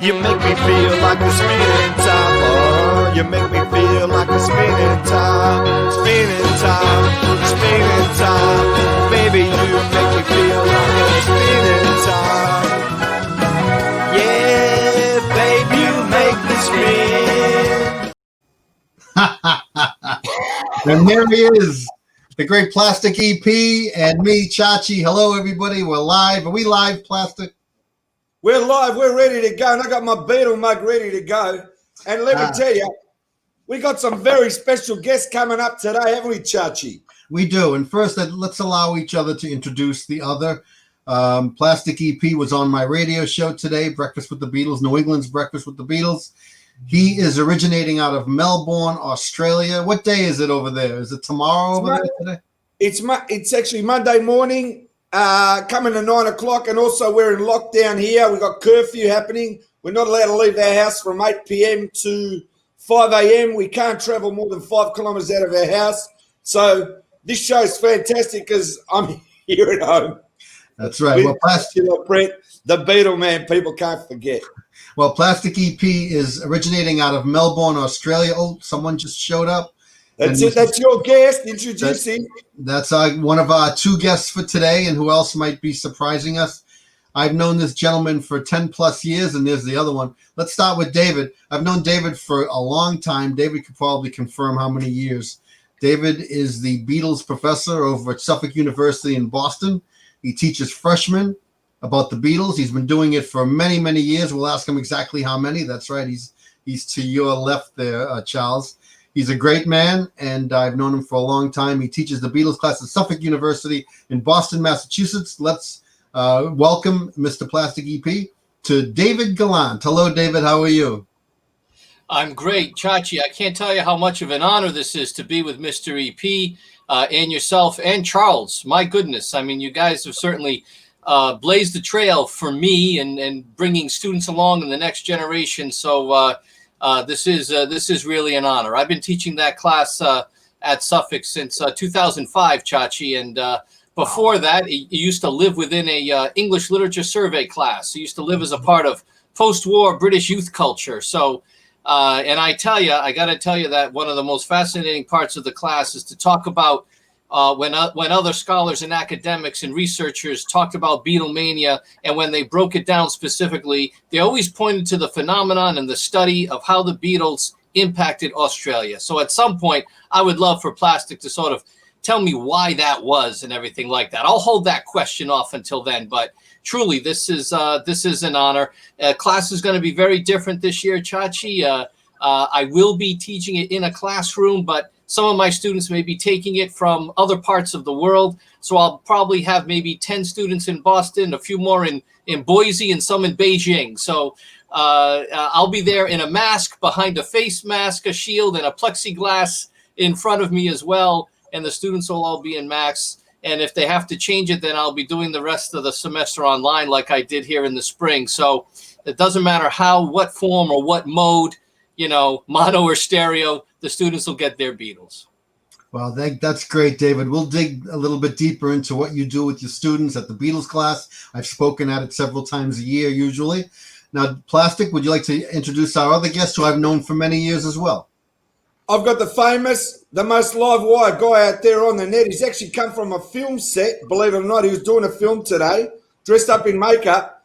You make me feel like a spinning top. Oh, you make me feel like a spinning top. Spinning top, spinning top. Baby, you make me feel like a spinning top. Yeah, baby, you make me spin. And there he is, the great Plastic EP, and me, Chachie. Hello, everybody. We're live. Are we live, Plastic? We're live. We're ready to go. And I got my Beetle mug ready to go. And let me tell you, we got some very special guests coming up today, haven't we, Chachie? We do. And first, let's allow each other to introduce the other. Plastic EP was on my radio show today, Breakfast with the Beatles, New England's Breakfast with the Beatles. He is originating out of Melbourne, Australia. What day is it over there? Is it tomorrow over there today? It's actually Monday morning, coming to 9 o'clock, and also we're in lockdown here. We've got curfew happening. We're not allowed to leave our house from 8 p.m. to 5 a.m. We can't travel more than 5 kilometres out of our house. So this show is fantastic because I'm here at home. That's right. Well, Brett, the Beetle man, people can't forget. Well, Plastic EP is originating out of Melbourne, Australia. Oh, someone just showed up. That's it. That's your guest. Introduce him. That's one of our two guests for today, and who else might be surprising us? I've known this gentleman for 10 plus years, and there's the other one. Let's start with David. I've known David for a long time. David could probably confirm how many years. David is the Beatles professor over at Suffolk University in Boston. He teaches freshmen about the Beatles. He's been doing it for many, many years. We'll ask him exactly how many. That's right. He's to your left there, Charles. He's a great man, and I've known him for a long time. He teaches the Beatles class at Suffolk University in Boston, Massachusetts. Let's welcome Mr. Plastic EP to David Gallant. Hello, David. How are you? I'm great, Chachie. I can't tell you how much of an honor this is to be with Mr. EP and yourself and Charles. My goodness. I mean, you guys have certainly blazed the trail for me and bringing students along in the next generation. So this is really an honor. I've been teaching that class at Suffolk since 2005, Chachie, and before that, he used to live within a English literature survey class. He used to live as a part of post-war British youth culture. So, and I got to tell you that one of the most fascinating parts of the class is to talk about when other scholars and academics and researchers talked about Beatlemania, and when they broke it down specifically, they always pointed to the phenomenon and the study of how the Beatles impacted Australia. So at some point, I would love for Plastic to sort of tell me why that was and everything like that. I'll hold that question off until then, but truly, this is an honor. Class is going to be very different this year, Chachie. I will be teaching it in a classroom, but some of my students may be taking it from other parts of the world. So I'll probably have maybe 10 students in Boston, a few more in Boise, and some in Beijing. So I'll be there in a mask, behind a face mask, a shield, and a plexiglass in front of me as well. And the students will all be in masks. And if they have to change it, then I'll be doing the rest of the semester online like I did here in the spring. So it doesn't matter what form or what mode, mono or stereo, the students will get their Beatles. Well, that's great, David. We'll dig a little bit deeper into what you do with your students at the Beatles class. I've spoken at it several times a year, usually. Now, Plastic, would you like to introduce our other guest who I've known for many years as well? I've got the famous, the most live wire guy out there on the net. He's actually come from a film set, believe it or not. He was doing a film today, dressed up in makeup,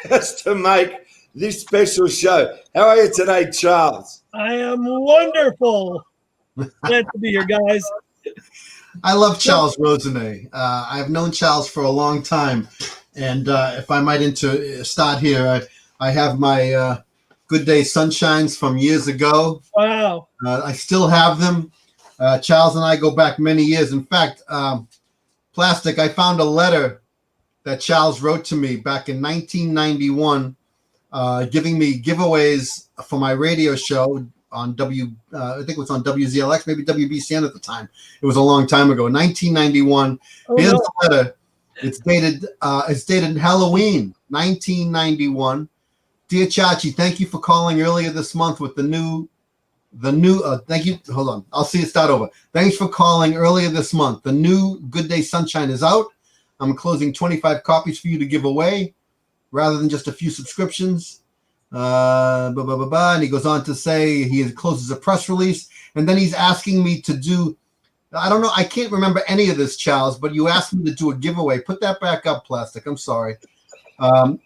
just to make this special show. How are you today, Charles? I am wonderful. Glad to be here, guys. I love Charles Rosenay. I've known Charles for a long time. And if I might start here, I have my Good Day Sunshines from years ago. Wow. I still have them. Charles and I go back many years. In fact, Plastic, I found a letter that Charles wrote to me back in 1991, giving me giveaways for my radio show on I think it was on WZLX, maybe WBCN at the time. It was a long time ago, 1991. Oh, Here's no. the letter. It's dated Halloween, 1991. Dear Chachie, thank you for calling earlier this month with the new, thank you. Hold on. I'll see it start over. Thanks for calling earlier this month. The new Good Day Sunshine is out. I'm closing 25 copies for you to give away rather than just a few subscriptions. And he goes on to say he closes a press release, and then he's asking me to do. I don't know. I can't remember any of this, Charles. But you asked me to do a giveaway. Put that back up, Plastic. I'm sorry. A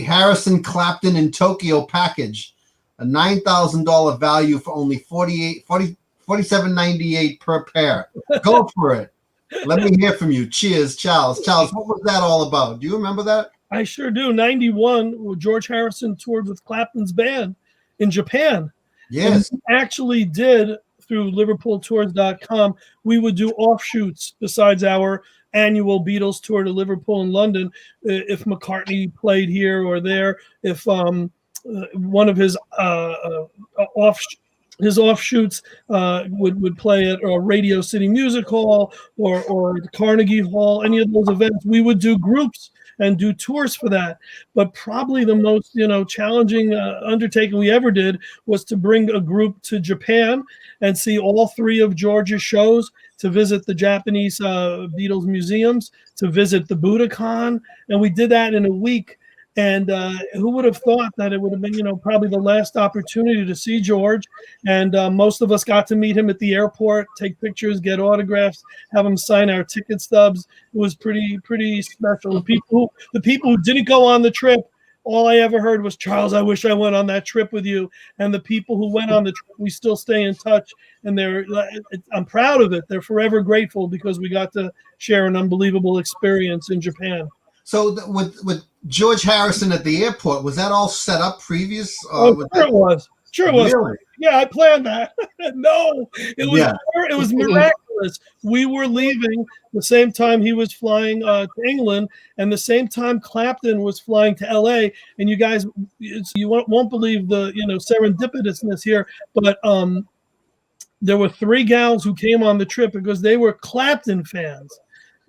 Harrison Clapton in Tokyo package, a $9,000 value for only $47.98 per pair. Go for it. Let me hear from you. Cheers, Charles. Charles, what was that all about? Do you remember that? I sure do. 91, George Harrison toured with Clapton's band in Japan. Yes. And we actually did, through LiverpoolTours.com, we would do offshoots besides our annual Beatles tour to Liverpool and London. If McCartney played here or there, if one of his offshoots would play at Radio City Music Hall or the Carnegie Hall, any of those events, we would do groups and do tours for that. But probably the most, challenging undertaking we ever did was to bring a group to Japan and see all 3 of George's shows, to visit the Japanese Beatles museums, to visit the Budokan. And we did that in a week. And who would have thought that it would have been, probably the last opportunity to see George. And most of us got to meet him at the airport, take pictures, get autographs, have him sign our ticket stubs. It was pretty special. The people who didn't go on the trip, all I ever heard was, Charles, I wish I went on that trip with you. And the people who went on the trip, we still stay in touch. And I'm proud of it. They're forever grateful because we got to share an unbelievable experience in Japan. So with George Harrison at the airport, was that all set up previous? It was. Sure it was. Really? Yeah, I planned that. No, it was miraculous. We were leaving the same time he was flying to England, and the same time Clapton was flying to LA. And you guys, you won't believe the serendipitousness here, but there were 3 gals who came on the trip because they were Clapton fans.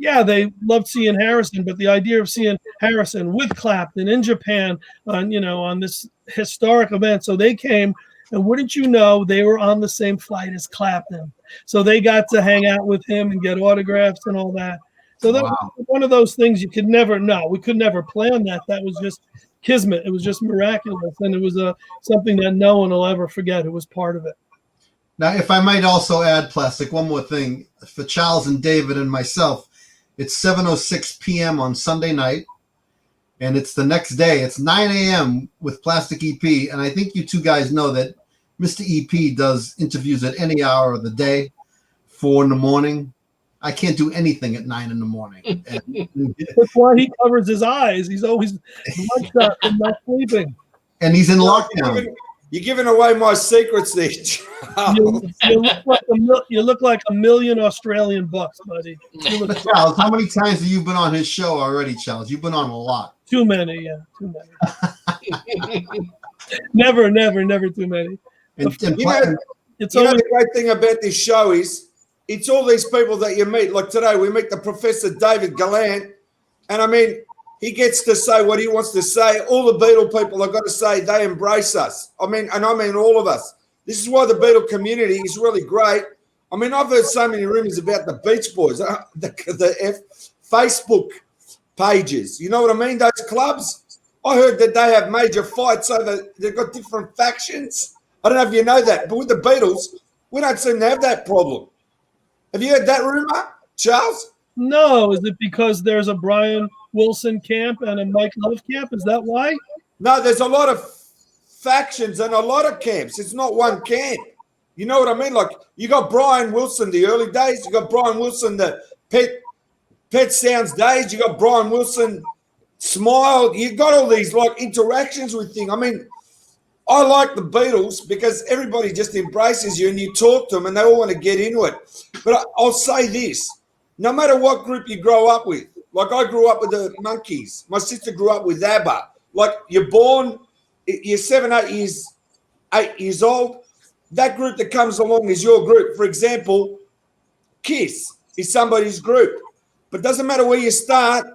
Yeah, they loved seeing Harrison, but the idea of seeing Harrison with Clapton in Japan on this historic event. So they came, and wouldn't you know, they were on the same flight as Clapton. So they got to hang out with him and get autographs and all that. So that was one of those things you could never know. We could never plan that. That was just kismet. It was just miraculous. And it was something that no one will ever forget. It was part of it. Now, if I might also add, Plastic, one more thing. For Charles and David and myself, it's 7:06 p.m. on Sunday night, and it's the next day. It's 9 a.m. with Plastic EP, and I think you 2 guys know that Mr. EP does interviews at any hour of the day, 4 in the morning. I can't do anything at 9 in the morning. That's why he covers his eyes. He's always bloodshot and not sleeping. And he's in lockdown. You're giving away my secrets there, Charles. You look like $1 million Australian bucks, buddy. Charles, how many times have you been on his show already, Charles? You've been on a lot. Too many, yeah. Too many. Never too many. The great thing about this show is it's all these people that you meet. Like today, we meet the Professor David Gallant. And I mean, he gets to say what he wants to say. All the Beatle people, I've got to say, they embrace us. I mean all of us. This is why the Beatle community is really great. I mean, I've heard so many rumors about the Beach Boys, the Facebook pages. You know what I mean? Those clubs. I heard that they have major fights over, they've got different factions. I don't know if you know that, but with the Beatles, we don't seem to have that problem. Have you heard that rumor, Charles? No. Is it because there's a Brian Wilson camp and a Mike Love camp? Is that why? No, there's a lot of factions and a lot of camps. It's not one camp. You know what I mean? Like you got Brian Wilson the early days. You got Brian Wilson the Pet Sounds days. You got Brian Wilson Smile. You got all these like interactions with things. I mean, I like the Beatles because everybody just embraces you and you talk to them and they all want to get into it. But I'll say this. No matter what group you grow up with, like I grew up with the Monkees. My sister grew up with ABBA. Like you're born, you're 8 years old. That group that comes along is your group. For example, Kiss is somebody's group. But doesn't matter where you start,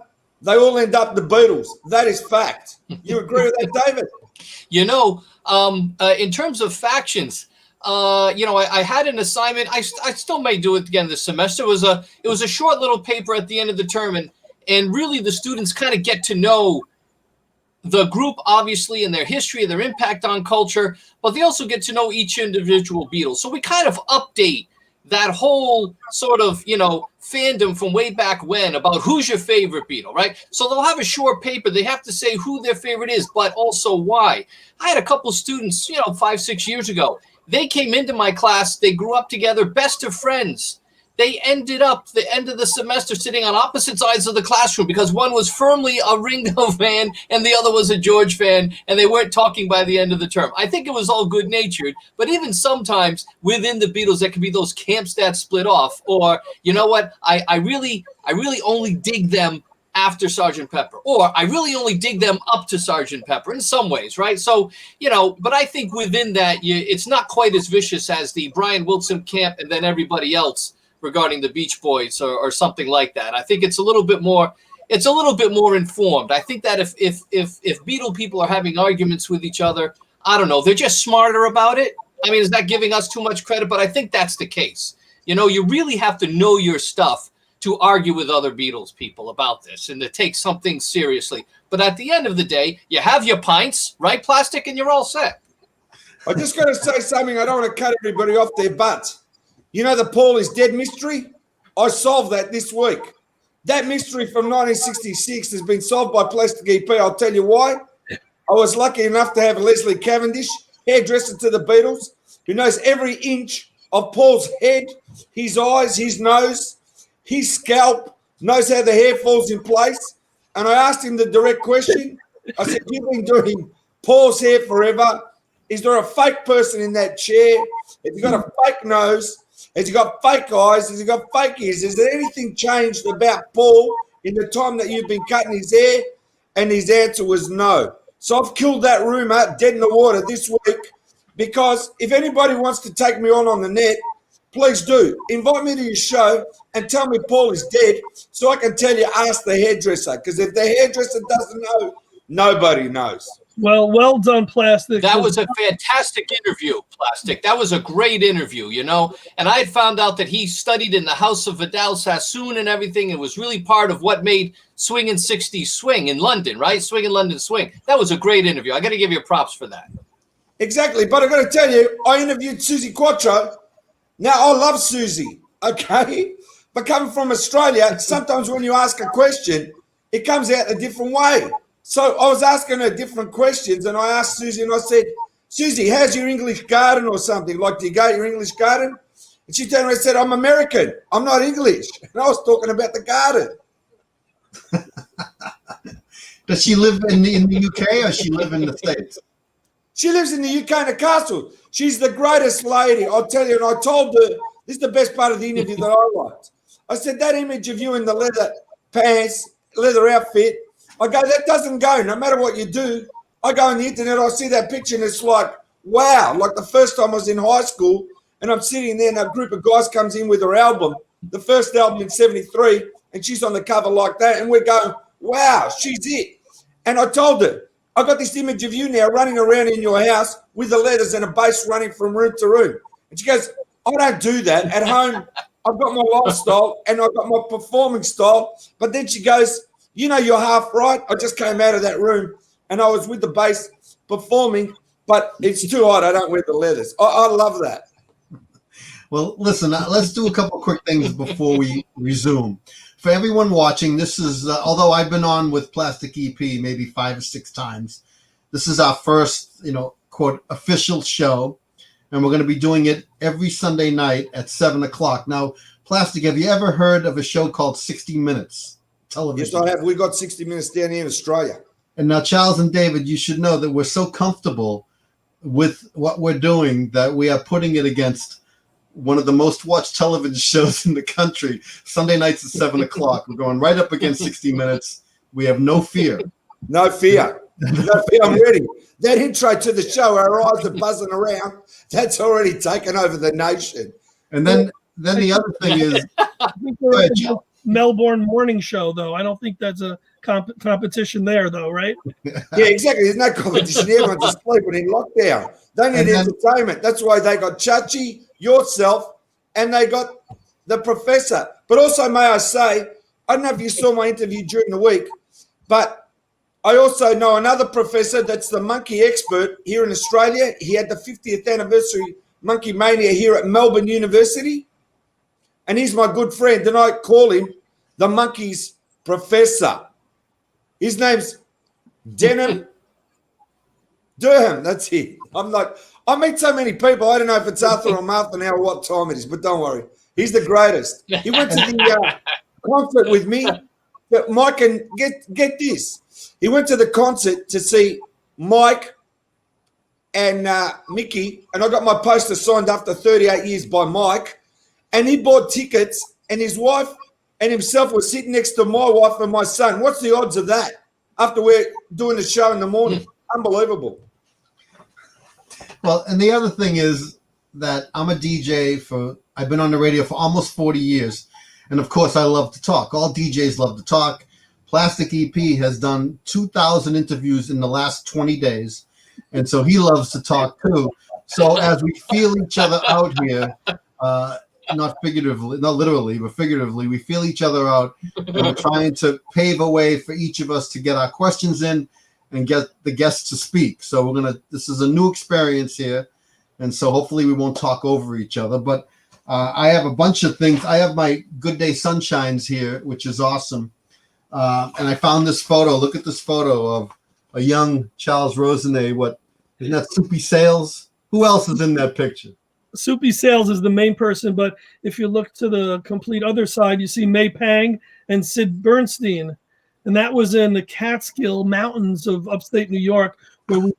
they all end up the Beatles. That is fact. You agree with that, David? In terms of factions, I had an assignment. I still may do it again this semester. It was a short little paper at the end of the term, and really the students kind of get to know the group, obviously, and their history, their impact on culture, but they also get to know each individual Beatle. So we kind of update that whole sort of, fandom from way back when about who's your favorite Beatle, right? So they'll have a short paper. They have to say who their favorite is, but also why. I had a couple students, 5-6 years ago. They came into my class. They grew up together, best of friends. They ended up the end of the semester sitting on opposite sides of the classroom because one was firmly a Ringo fan and the other was a George fan, and they weren't talking by the end of the term. I think it was all good-natured, but even sometimes within the Beatles, there can be those camps that split off, or, you know what, I really only dig them after Sgt. Pepper, or I really only dig them up to Sgt. Pepper in some ways, right? So, but I think within that, it's not quite as vicious as the Brian Wilson camp and then everybody else regarding the Beach Boys or something like that. I think it's a little bit more informed. I think that if Beatle people are having arguments with each other, I don't know, they're just smarter about it. I mean, is that giving us too much credit? But I think that's the case. You really have to know your stuff to argue with other Beatles people about this and to take something seriously. But at the end of the day, you have your pints, right, Plastic, and you're all set. I just got to say something. I don't want to cut everybody off their butts. The Paul is dead mystery? I solved that this week. That mystery from 1966 has been solved by Plastic EP. I'll tell you why. I was lucky enough to have Leslie Cavendish, hairdresser to the Beatles, who knows every inch of Paul's head, his eyes, his nose, his scalp, knows how the hair falls in place. And I asked him the direct question. I said, you've been doing Paul's hair forever. Is there a fake person in that chair? Have you got a fake nose? Has he got fake eyes? Has he got fake ears? Has there anything changed about Paul in the time that you've been cutting his hair? And his answer was no. So I've killed that rumor dead in the water this week, because if anybody wants to take me on the net, please do. Invite me to your show and tell me Paul is dead so I can tell you, ask the hairdresser. Because if the hairdresser doesn't know, nobody knows. Well done, Plastic. That was a fantastic interview, Plastic. That was a great interview, And I had found out that he studied in the house of Vidal Sassoon and everything. It was really part of what made Swingin' 60s swing in London, right? Swing in London swing. That was a great interview. I got to give you props for that. Exactly. But I got to tell you, I interviewed Susie Quattro. Now, I love Susie, okay? But coming from Australia, sometimes when you ask a question, it comes out a different way. So I was asking her different questions, and I asked Susie, and I said, Susie, how's your English garden or something? Like, do you go to your English garden? And she turned around and said, I'm American. I'm not English. And I was talking about the garden. Does she live in the UK or she live in the States? She lives in the UK in a castle. She's the greatest lady, I'll tell you. And I told her, this is the best part of the interview that I liked. I said, that image of you in the leather pants, leather outfit, I go, that doesn't go. No matter what you do, I go on the internet, I see that picture, and it's like, wow. Like the first time I was in high school, and I'm sitting there, and a group of guys comes in with her album, the first album in 73, and she's on the cover like that, and we're going, wow, she's it. And I told her, I got this image of you now running around in your house with the letters and a bass running from room to room. And she goes, I don't do that. At home, I've got my lifestyle, and I've got my performing style. But then she goes, you're half right. I just came out of that room and I was with the bass performing, but it's too hot. I don't wear the leathers. I love that. Well, listen, let's do a couple quick things before we resume. For everyone watching, this is, although I've been on with Plastic EP maybe 5 or 6 times, this is our first, quote, official show. And we're going to be doing it every Sunday night at 7 o'clock. Now, Plastic, have you ever heard of a show called 60 Minutes? Television. Yes, I have. We got 60 Minutes down here in Australia. And now, Charles and David, you should know that we're so comfortable with what we're doing that we are putting it against one of the most watched television shows in the country. Sunday nights at 7 o'clock. We're going right up against 60 Minutes. We have no fear. No fear. No fear. I'm ready. That intro to the show, our eyes are buzzing around. That's already taken over the nation. And then the other thing is, go ahead, Charles. Melbourne morning show, though. I don't think that's a competition there, though, right? Yeah, exactly. There's no competition. Everyone's just sleeping in lockdown. They need entertainment. That's why they got Chachie, yourself, and they got the professor. But also, may I say, I don't know if you saw my interview during the week, but I also know another professor that's the monkey expert here in Australia. He had the 50th anniversary Monkey Mania here at Melbourne University. And he's my good friend. And I call him the monkeys professor. His name's Denham Durham. That's it. I'm like, I meet so many people. I don't know if it's Arthur or Martha now or what time it is, but don't worry. He's the greatest. He went to the concert with me. But Mike, and get this. He went to the concert to see Mike and Mickey, and I got my poster signed after 38 years by Mike, and he bought tickets, and his wife and himself were sitting next to my wife and my son. What's the odds of that after we're doing the show in the morning? Unbelievable. Well, and the other thing is that I'm a DJ I've been on the radio for almost 40 years. And of course, I love to talk. All DJs love to talk. Plastic EP has done 2,000 interviews in the last 20 days. And so he loves to talk too. So as we feel each other out here, not figuratively, not literally, but figuratively, we feel each other out. And we're trying to pave a way for each of us to get our questions in and get the guests to speak. So this is a new experience here. And so hopefully we won't talk over each other. But I have a bunch of things. I have my Good Day Sunshines here, which is awesome. And I found this photo. Look at this photo of a young Charles Rosenet. Isn't that Soupy Sales? Who else is in that picture? Soupy Sales is the main person, but if you look to the complete other side, you see May Pang and Sid Bernstein. And that was in the Catskill Mountains of upstate New York, where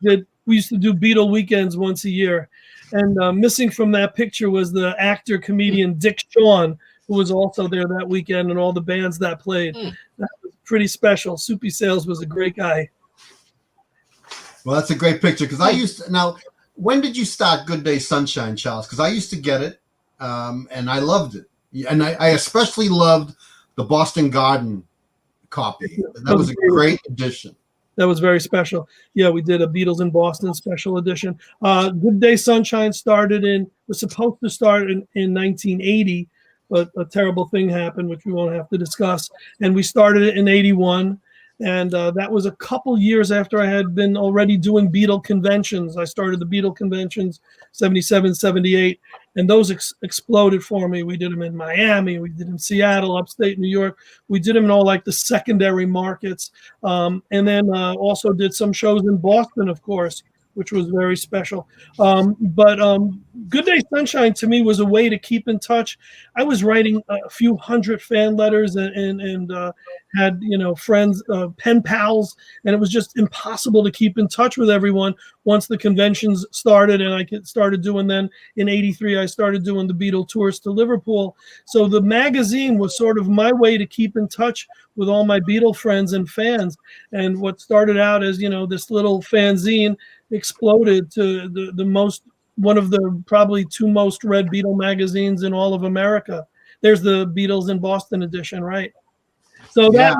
we used to do Beatle weekends once a year. And missing from that picture was the actor comedian Dick Shawn, who was also there that weekend, and all the bands that played. That was pretty special. Soupy Sales was a great guy. Well, that's a great picture, because now, when did you start Good Day Sunshine, Charles? Because I used to get it, and I loved it. And I especially loved the Boston Garden copy. That was a great addition. That was very special. Yeah, we did a Beatles in Boston special edition. Good Day Sunshine was supposed to start in 1980, but a terrible thing happened, which we won't have to discuss. And we started it in 81. And that was a couple years after I had been already doing Beatle conventions. I started the Beatle conventions 77, 78, and those exploded for me. We did them in Miami, we did them in Seattle, upstate New York. We did them in all like the secondary markets. And then also did some shows in Boston, of course, which was very special. But Good Day Sunshine to me was a way to keep in touch. I was writing a few hundred fan letters and had, friends, pen pals, and it was just impossible to keep in touch with everyone once the conventions started. And I started doing then in 83, I started doing the Beatle tours to Liverpool. So the magazine was sort of my way to keep in touch with all my Beatle friends and fans. And what started out as, this little fanzine exploded to one of the probably two most read Beatle magazines in all of America. There's the Beatles in Boston edition, right? So that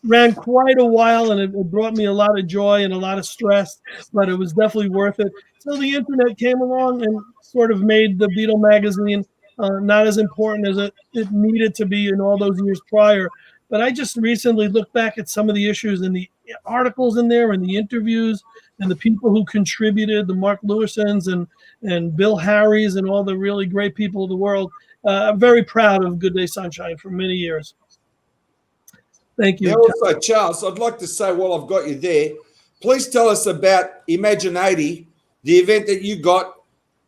ran quite a while, and it brought me a lot of joy and a lot of stress, but it was definitely worth it. So the internet came along and sort of made the Beatle magazine not as important as it needed to be in all those years prior. But I just recently looked back at some of the issues and the articles in there and the interviews and the people who contributed, the Mark Lewisons and Bill Harries and all the really great people of the world. I'm very proud of Good Day Sunshine for many years. Thank you. Now also, Charles, I'd like to say while I've got you there, please tell us about Imagine 80, the event that you got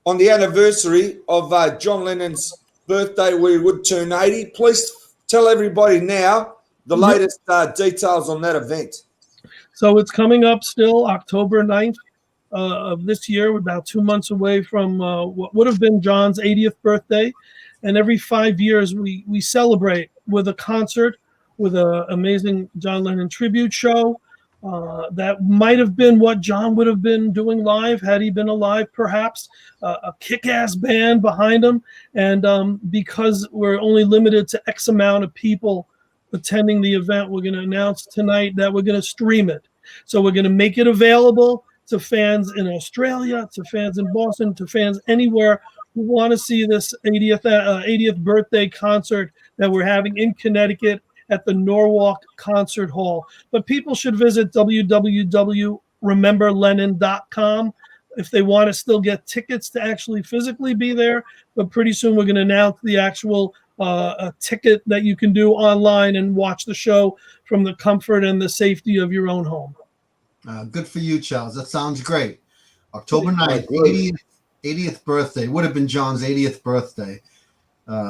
on the anniversary of John Lennon's birthday where he would turn 80. Please tell everybody now the latest details on that event. So it's coming up still October 9th of this year. We're about 2 months away from what would have been John's 80th birthday. And every 5 years we celebrate with a concert, with an amazing John Lennon tribute show. That might have been what John would have been doing live had he been alive, perhaps. A kick-ass band behind him. And because we're only limited to X amount of people attending the event, we're going to announce tonight that we're going to stream it. So we're going to make it available to fans in Australia, to fans in Boston, to fans anywhere who want to see this 80th birthday concert that we're having in Connecticut at the Norwalk Concert Hall. But people should visit www.rememberlennon.com if they want to still get tickets to actually physically be there. But pretty soon we're going to announce the actual a ticket that you can do online and watch the show from the comfort and the safety of your own home. Good for you, Charles. That sounds great. October 9th, 80th birthday. Would have been John's 80th birthday.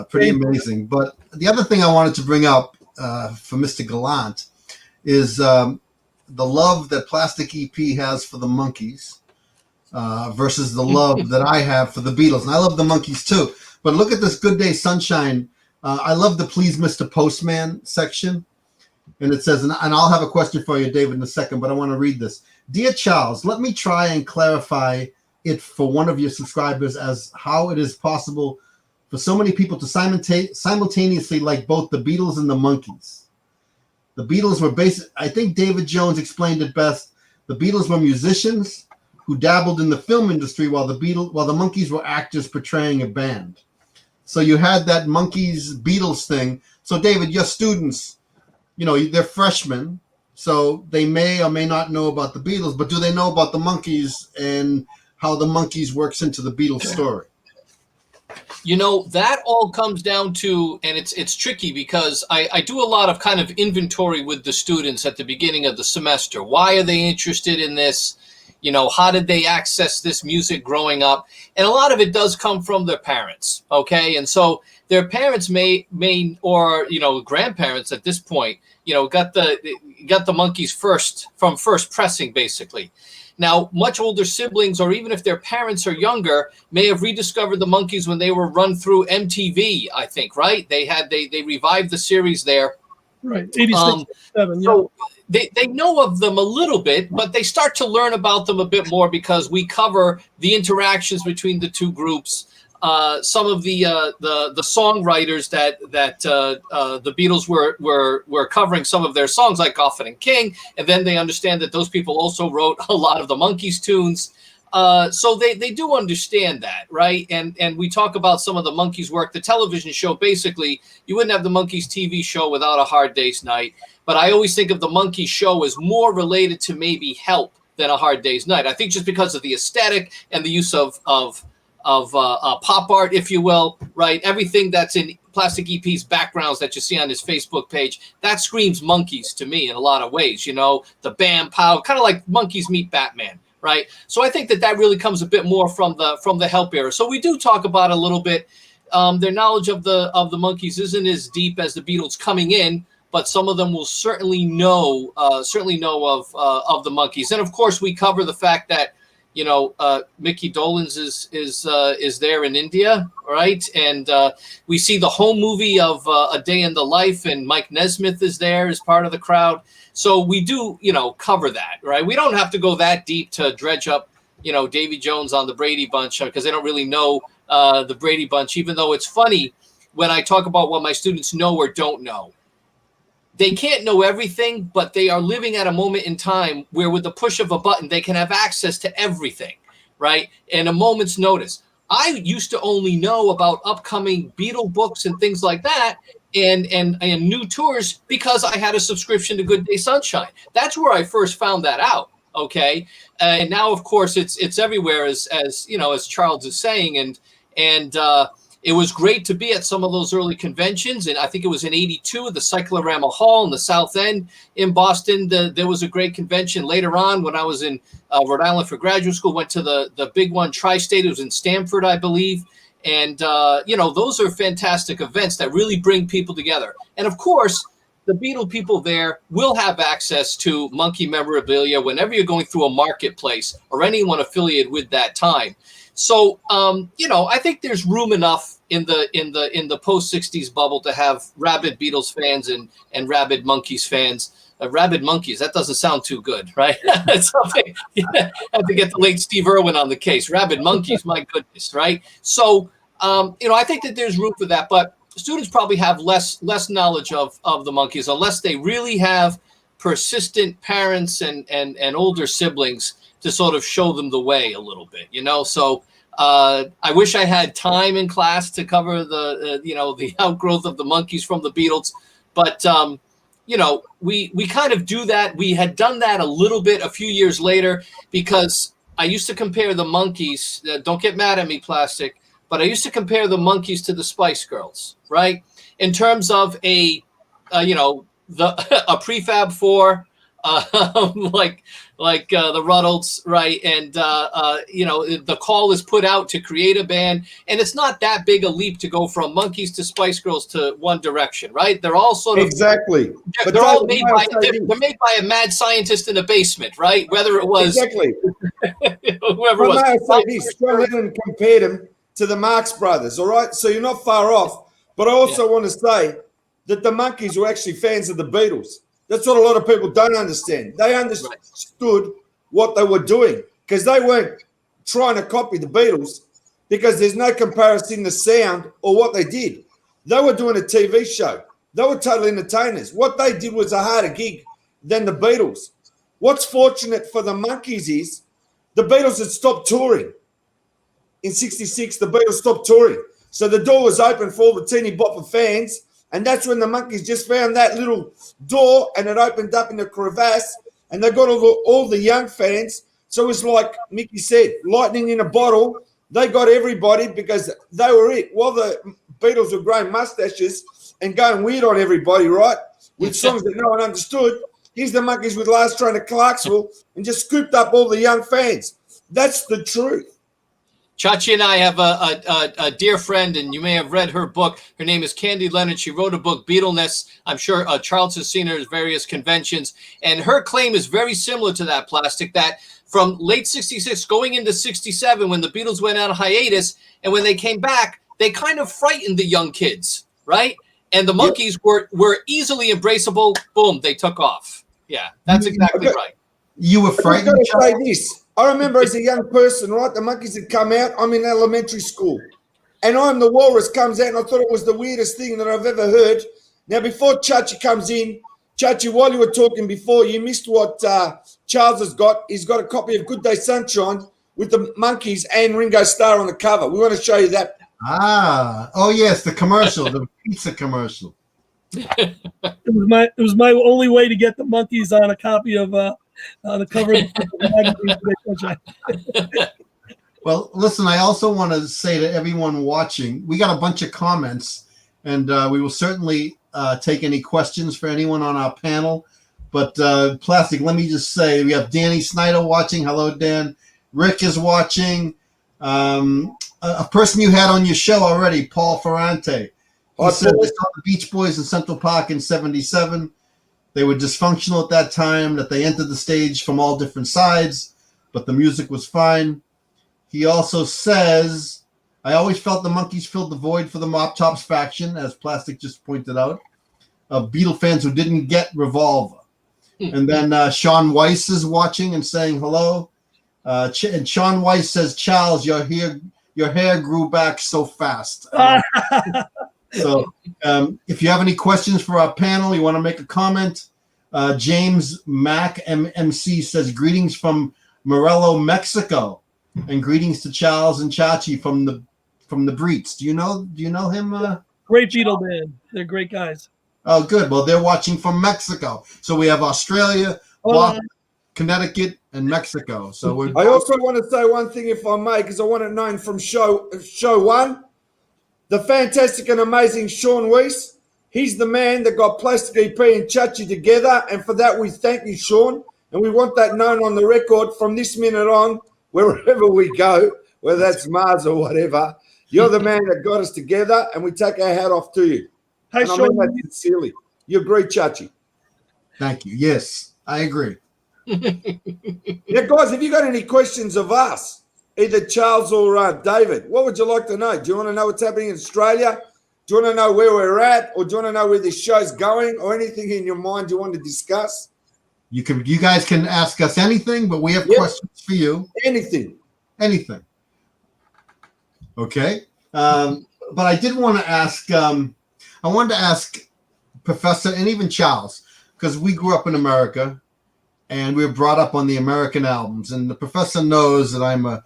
Pretty amazing. But the other thing I wanted to bring up for Mr. Gallant is the love that Plastic EP has for the Monkees versus the love that I have for the Beatles. And I love the Monkees too. But look at this Good Day Sunshine. I love the Please Mr. Postman section. And it says, and I'll have a question for you, David, in a second, but I want to read this. Dear Charles, let me try and clarify it for one of your subscribers as how it is possible for so many people to simultaneously like both the Beatles and the Monkees. The Beatles were I think David Jones explained it best. The Beatles were musicians who dabbled in the film industry while the Monkees were actors portraying a band. So you had that Monkees Beatles thing. So David, your students, they're freshmen, so they may or may not know about the Beatles, but do they know about the Monkees and how the Monkees works into the Beatles story? That all comes down to, and it's tricky because I do a lot of kind of inventory with the students at the beginning of the semester. Why are they interested in this? How did they access this music growing up? And a lot of it does come from their parents, okay? And so their parents may or grandparents at this point, got the Monkees first pressing, basically. Now, much older siblings, or even if their parents are younger, may have rediscovered the Monkees when they were run through MTV, I think, right? They revived the series there. Right, 86, 7, yeah. So they know of them a little bit, but they start to learn about them a bit more because we cover the interactions between the two groups. Some of the songwriters that the Beatles were covering some of their songs, like Goffin and King, and then they understand that those people also wrote a lot of the Monkees tunes. So they do understand that, right? And we talk about some of the Monkees work. The television show, basically, you wouldn't have the Monkees TV show without A Hard Day's Night. But I always think of the Monkees show as more related to maybe Help than A Hard Day's Night. I think just because of the aesthetic and the use of pop art, if you will, right? Everything that's in Plastic EP's backgrounds that you see on his Facebook page, that screams Monkees to me in a lot of ways. The bam pow, kind of like Monkees meet Batman, right? So I think that really comes a bit more from the Help era. So we do talk about a little bit. Their knowledge of the Monkees isn't as deep as the Beatles coming in, but some of them will certainly know of the Monkees. And of course, we cover the fact that Mickey Dolenz is there in India, right? And we see the home movie of A Day in the Life, and Mike Nesmith is there as part of the crowd. So we do, cover that, right? We don't have to go that deep to dredge up, Davy Jones on the Brady Bunch, because they don't really know the Brady Bunch, even though it's funny when I talk about what my students know or don't know. They can't know everything, but they are living at a moment in time where with the push of a button, they can have access to everything, right? And a moment's notice. I used to only know about upcoming Beatle books and things like that and new tours because I had a subscription to Good Day Sunshine. That's where I first found that out, okay? And now, of course, it's everywhere, as Charles is saying, and it was great to be at some of those early conventions, and I think it was in '82, the Cyclorama Hall in the South End in Boston. There was a great convention. Later on, when I was in Rhode Island for graduate school, went to the big one, Tri-State. It was in Stamford, I believe. And, those are fantastic events that really bring people together. And, of course, the Beatle people there will have access to Monkey memorabilia whenever you're going through a marketplace or anyone affiliated with that time. So, I think there's room enough in the post-'60s bubble to have rabid Beatles fans and rabid Monkees fans. Rabid Monkees, that doesn't sound too good, right? It's something, I have to get the late Steve Irwin on the case. Rabid Monkees, my goodness, right? So, I think that there's room for that, but students probably have less knowledge of the Monkees unless they really have persistent parents and older siblings to sort of show them the way a little bit, So I wish I had time in class to cover the outgrowth of the Monkees from the Beatles, but you know, we kind of do that. We had done that a little bit a few years later because I used to compare the Monkees. Don't get mad at me, Plastic, but I used to compare the Monkees to the Spice Girls, right? In terms of a a prefab four, like the Ruddles, right? And the call is put out to create a band, and it's not that big a leap to go from Monkees to Spice Girls to One Direction, right? They're all sort of exactly. They're, they're all made by they're made by a mad scientist in a basement, right? Whether it was exactly whoever it was. May I say this? John Lennon compared him to the Marx Brothers. All right, so you're not far off. But I also want to say that the Monkees were actually fans of the Beatles. That's what a lot of people don't understand. They understood what they were doing because they weren't trying to copy the Beatles because there's no comparison to sound or what they did. They were doing a TV show. They were total entertainers. What they did was a harder gig than the Beatles. What's fortunate for the Monkees is the Beatles had stopped touring. In 66, the Beatles stopped touring. So the door was open for all the teeny bopper fans. And that's when the Monkees just found that little door and it opened up in a crevasse and they got all the young fans. So it was like Mickey said, lightning in a bottle. They got everybody because they were it. While the Beatles were growing mustaches and going weird on everybody, right, with songs that no one understood, here's the Monkees with Last Train to Clarksville and just scooped up all the young fans. That's the truth. Chachie and I have a dear friend, and you may have read her book. Her name is Candy Lennon. She wrote a book, Beatleness. I'm sure Charles has seen her at various conventions. And her claim is very similar to that, Plastic, that from late 66 going into 67 when the Beatles went on hiatus, and when they came back, they kind of frightened the young kids, right? And the Monkees were easily embraceable. Boom, they took off. Yeah, that's exactly right. You were frightened? I've got to say this. I remember as a young person, right, the Monkees had come out. I'm in elementary school. And Am The Walrus comes out, and I thought it was the weirdest thing that I've ever heard. Now, before Chachie comes in, Chachie, while you were talking before, you missed what Charles has got. He's got a copy of Good Day Sunshine with the Monkees and Ringo Starr on the cover. We want to show you that. Oh yes, the commercial, the pizza commercial. It was my only way to get the Monkees on a copy of the cover of the magazine. Well, listen, I also want to say to everyone watching, we got a bunch of comments, and we will certainly take any questions for anyone on our panel. But Plastic, let me just say, we have Danny Snyder watching. Hello, Dan. Rick is watching. A person you had on your show already, Paul Ferrante. He said they saw the Beach Boys in Central Park in 77. They were dysfunctional at that time, that they entered the stage from all different sides, but the music was fine. He also says, I always felt the Monkees filled the void for the Mop Tops faction, as Plastic just pointed out, of Beatle fans who didn't get Revolver. And then Sean Weiss is watching and saying hello. And Sean Weiss says, Charles, your hair grew back so fast. So if you have any questions for our panel, you want to make a comment, James Mack MMC says, greetings from Morelos, Mexico, and greetings to Charles and Chachie from the Breets. Do you know him? Great Beatle band. They're great guys. Oh, good. Well, they're watching from Mexico. So we have Australia, Boston, Connecticut, and Mexico. So I also want to say one thing, if I may, because I want it known from show one. The fantastic and amazing Sean Weiss, he's the man that got Plastic EP and Chachie together, and for that we thank you, Sean, and we want that known on the record from this minute on, wherever we go, whether that's Mars or whatever. You're the man that got us together, and we take our hat off to you. Hi, and Sean. I mean that sincerely. You agree, Chachie? Thank you. Yes, I agree. Now, guys, have you got any questions of us? Either Charles or David, what would you like to know? Do you want to know what's happening in Australia? Do you want to know where we're at? Or do you want to know where this show's going? Or anything in your mind you want to discuss? You guys can ask us anything, but we have questions for you. Anything. Okay. But I did want to ask, I wanted to ask Professor and even Charles, because we grew up in America and we were brought up on the American albums. And the professor knows that I'm a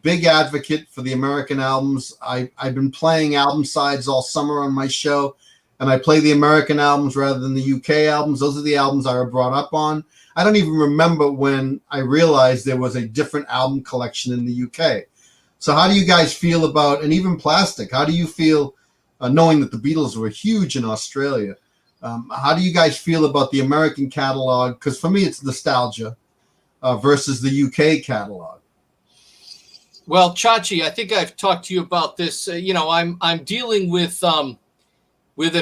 big advocate for the American albums. I've been playing album sides all summer on my show. and I play the American albums rather than the UK albums. Those are the albums I were brought up on. I don't even remember when I realized there was a different album collection in the UK. So how do you guys feel about, and even Plastic, how do you feel knowing that the Beatles were huge in Australia? How do you guys feel about the American catalog? Because for me, it's nostalgia versus the UK catalog. Well, Chachie, I think I've talked to you about this. I'm dealing with an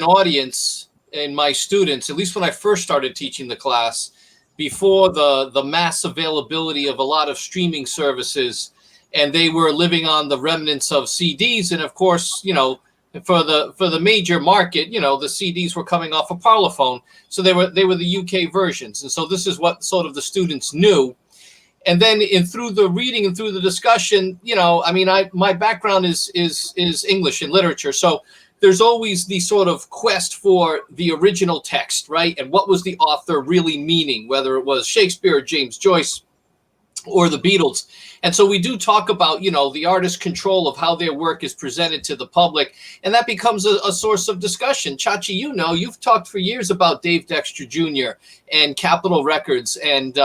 audience and my students, at least when I first started teaching the class, before the mass availability of a lot of streaming services, and they were living on the remnants of CDs. And of course, for the major market, the CDs were coming off a Parlophone, so they were the UK versions. And so this is what sort of the students knew. And then through the reading and through the discussion, my background is English and literature. So there's always the sort of quest for the original text, right? And what was the author really meaning, whether it was Shakespeare or James Joyce or the Beatles. And so we do talk about, the artist's control of how their work is presented to the public. And that becomes a source of discussion. Chachie, you've talked for years about Dave Dexter Jr. and Capitol Records. And,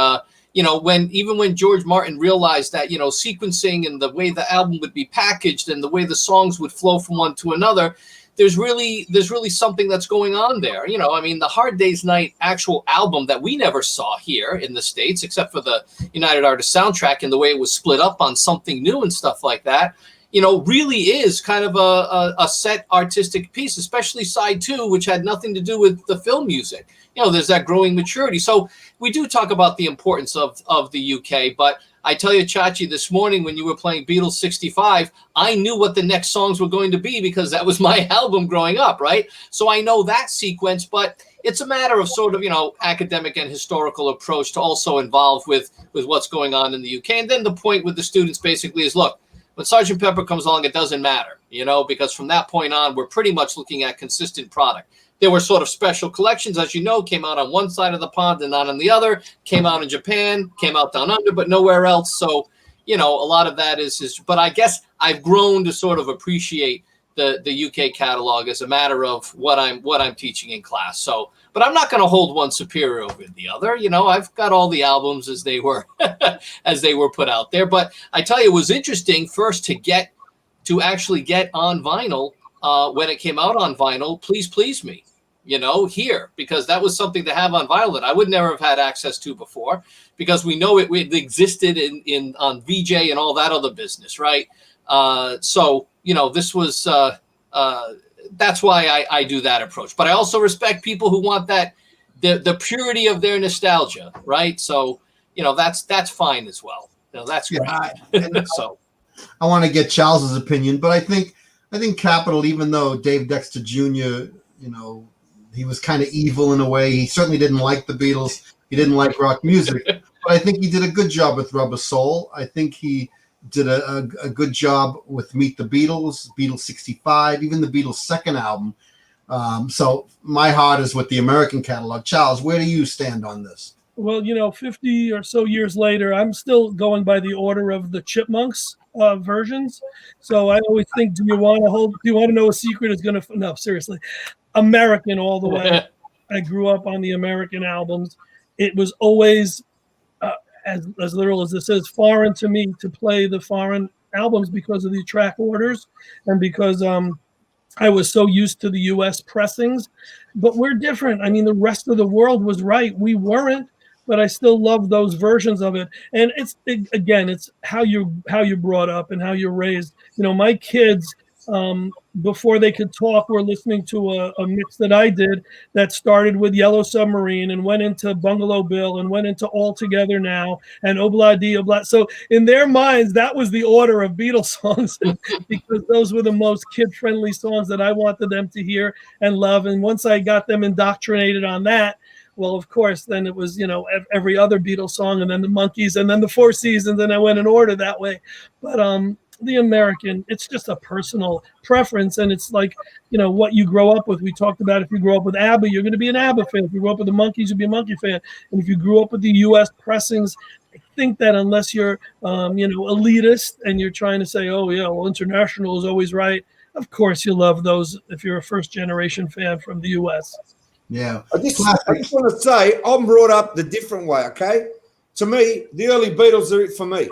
when George Martin realized that, sequencing and the way the album would be packaged and the way the songs would flow from one to another, there's really something that's going on there. The Hard Day's Night actual album that we never saw here in the States, except for the United Artists soundtrack and the way it was split up on Something New and stuff like that, really is kind of a set artistic piece, especially side 2, which had nothing to do with the film music. There's that growing maturity. So we do talk about the importance of the UK, but I tell you, Chachie, this morning when you were playing Beatles 65, I knew what the next songs were going to be because that was my album growing up, right? So I know that sequence, but it's a matter of sort of, academic and historical approach to also involve with what's going on in the UK. And then the point with the students basically is, look, when Sgt. Pepper comes along, it doesn't matter, because from that point on, we're pretty much looking at consistent product. There were sort of special collections, as you know, came out on one side of the pond and not on the other, came out in Japan, came out down under, but nowhere else. So, a lot of that is, but I guess I've grown to sort of appreciate the UK catalog as a matter of what I'm teaching in class. So, but I'm not going to hold one superior over the other. I've got all the albums as they were, as they were put out there. But I tell you, it was interesting first to actually get on vinyl when it came out on vinyl, Please Please Me, here, because that was something to have on vinyl that I would never have had access to before, because we know it existed on VJ and all that other business, right? So, this was, that's why I do that approach. But I also respect people who want that, the purity of their nostalgia, right? So, that's fine as well. That's great. So I want to get Charles's opinion, but I think Capitol, even though Dave Dexter Jr., he was kind of evil in a way. He certainly didn't like the Beatles. He didn't like rock music. But I think he did a good job with Rubber Soul. I think he did a good job with Meet the Beatles, Beatles 65, even the Beatles' second album. So my heart is with the American catalog. Charles, where do you stand on this? Well, 50 or so years later, I'm still going by the order of the Chipmunks versions. So I always think, do you want to know a secret is going to, no, seriously, American all the way. I grew up on the American albums. It was always, as literal as this is, foreign to me to play the foreign albums because of the track orders and because I was so used to the U.S. pressings. But we're different. I mean, the rest of the world was right. We weren't. But I still love those versions of it. And it's how you're brought up and how you're raised. My kids, before they could talk, were listening to a mix that I did that started with Yellow Submarine and went into Bungalow Bill and went into All Together Now and Obla Di Obla. So in their minds, that was the order of Beatles songs because those were the most kid-friendly songs that I wanted them to hear and love. And once I got them indoctrinated on that, well, of course, then it was, every other Beatles song and then the Monkees and then the Four Seasons, and I went in order that way. But the American, it's just a personal preference. And it's like, what you grow up with. We talked about if you grow up with ABBA, you're going to be an ABBA fan. If you grow up with the Monkees, you'll be a Monkee fan. And if you grew up with the U.S. pressings, I think that unless you're, elitist and you're trying to say, oh, yeah, well, international is always right. of course you love those if you're a first generation fan from the US. Yeah. I just want to say I'm brought up the different way, okay? To me, the early Beatles are it for me.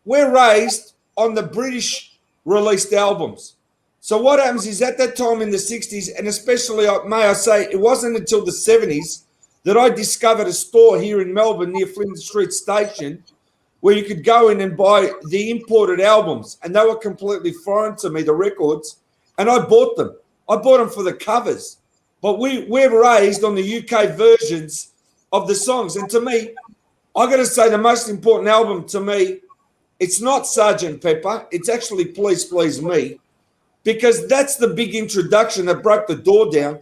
We're raised on the British released albums. So what happens is at that time in the 60s, and especially, may I say, it wasn't until the 70s that I discovered a store here in Melbourne near Flinders Street Station where you could go in and buy the imported albums, and they were completely foreign to me, the records, and I bought them. I bought them for the covers. But we're raised on the UK versions of the songs. And to me, I got to say the most important album to me, it's not Sgt. Pepper. It's actually Please Please Me, because that's the big introduction that broke the door down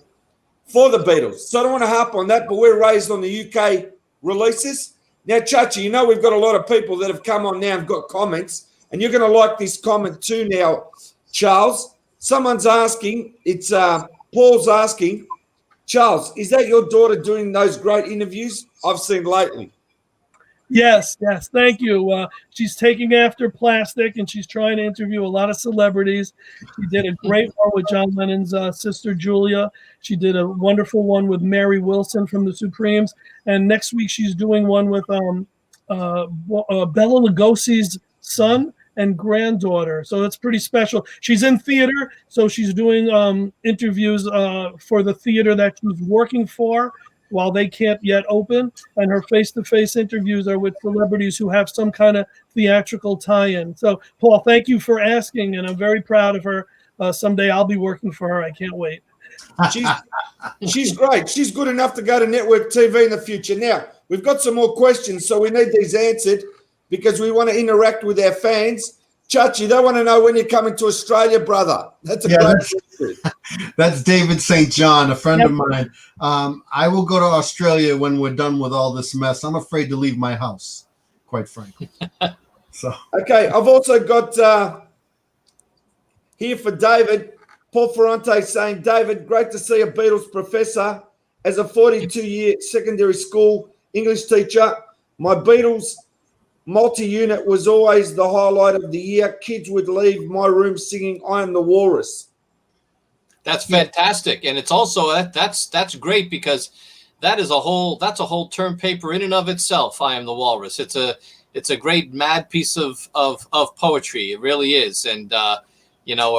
for the Beatles. So I don't want to harp on that, but we're raised on the UK releases. Now, Chachie, you know we've got a lot of people that have come on now and got comments, and you're going to like this comment too now, Charles. Someone's asking, it's Paul's asking, Charles, is that your daughter doing those great interviews I've seen lately? Yes, thank you. She's taking after Plastic, and she's trying to interview a lot of celebrities. She did a great one with John Lennon's sister Julia. She did a wonderful one with Mary Wilson from the Supremes, and next week she's doing one with Bela Lugosi's son and granddaughter. So that's pretty special. She's in theater, so she's doing interviews for the theater that she's working for while they can't yet open, and her face-to-face interviews are with celebrities who have some kind of theatrical tie-in. So, Paul, thank you for asking, and I'm very proud of her. Someday I'll be working for her. I can't wait. She's great. She's good enough to go to network TV in the future. Now, we've got some more questions, so we need these answered because we want to interact with our fans. Chachie, they want to know when you're coming to Australia, brother. That's a great question. That's David St. John, a friend of mine. I will go to Australia when we're done with all this mess. I'm afraid to leave my house, quite frankly. So okay, I've also got here for David, Paul Ferrante saying, David, great to see a Beatles professor. As a 42-year secondary school English teacher, my Beatles multi-unit was always the highlight of the year. Kids would leave my room singing I Am The Walrus. That's fantastic, and it's also that's great because that's a whole term paper in and of itself. I Am The Walrus. It's a great mad piece of poetry. It really is, and a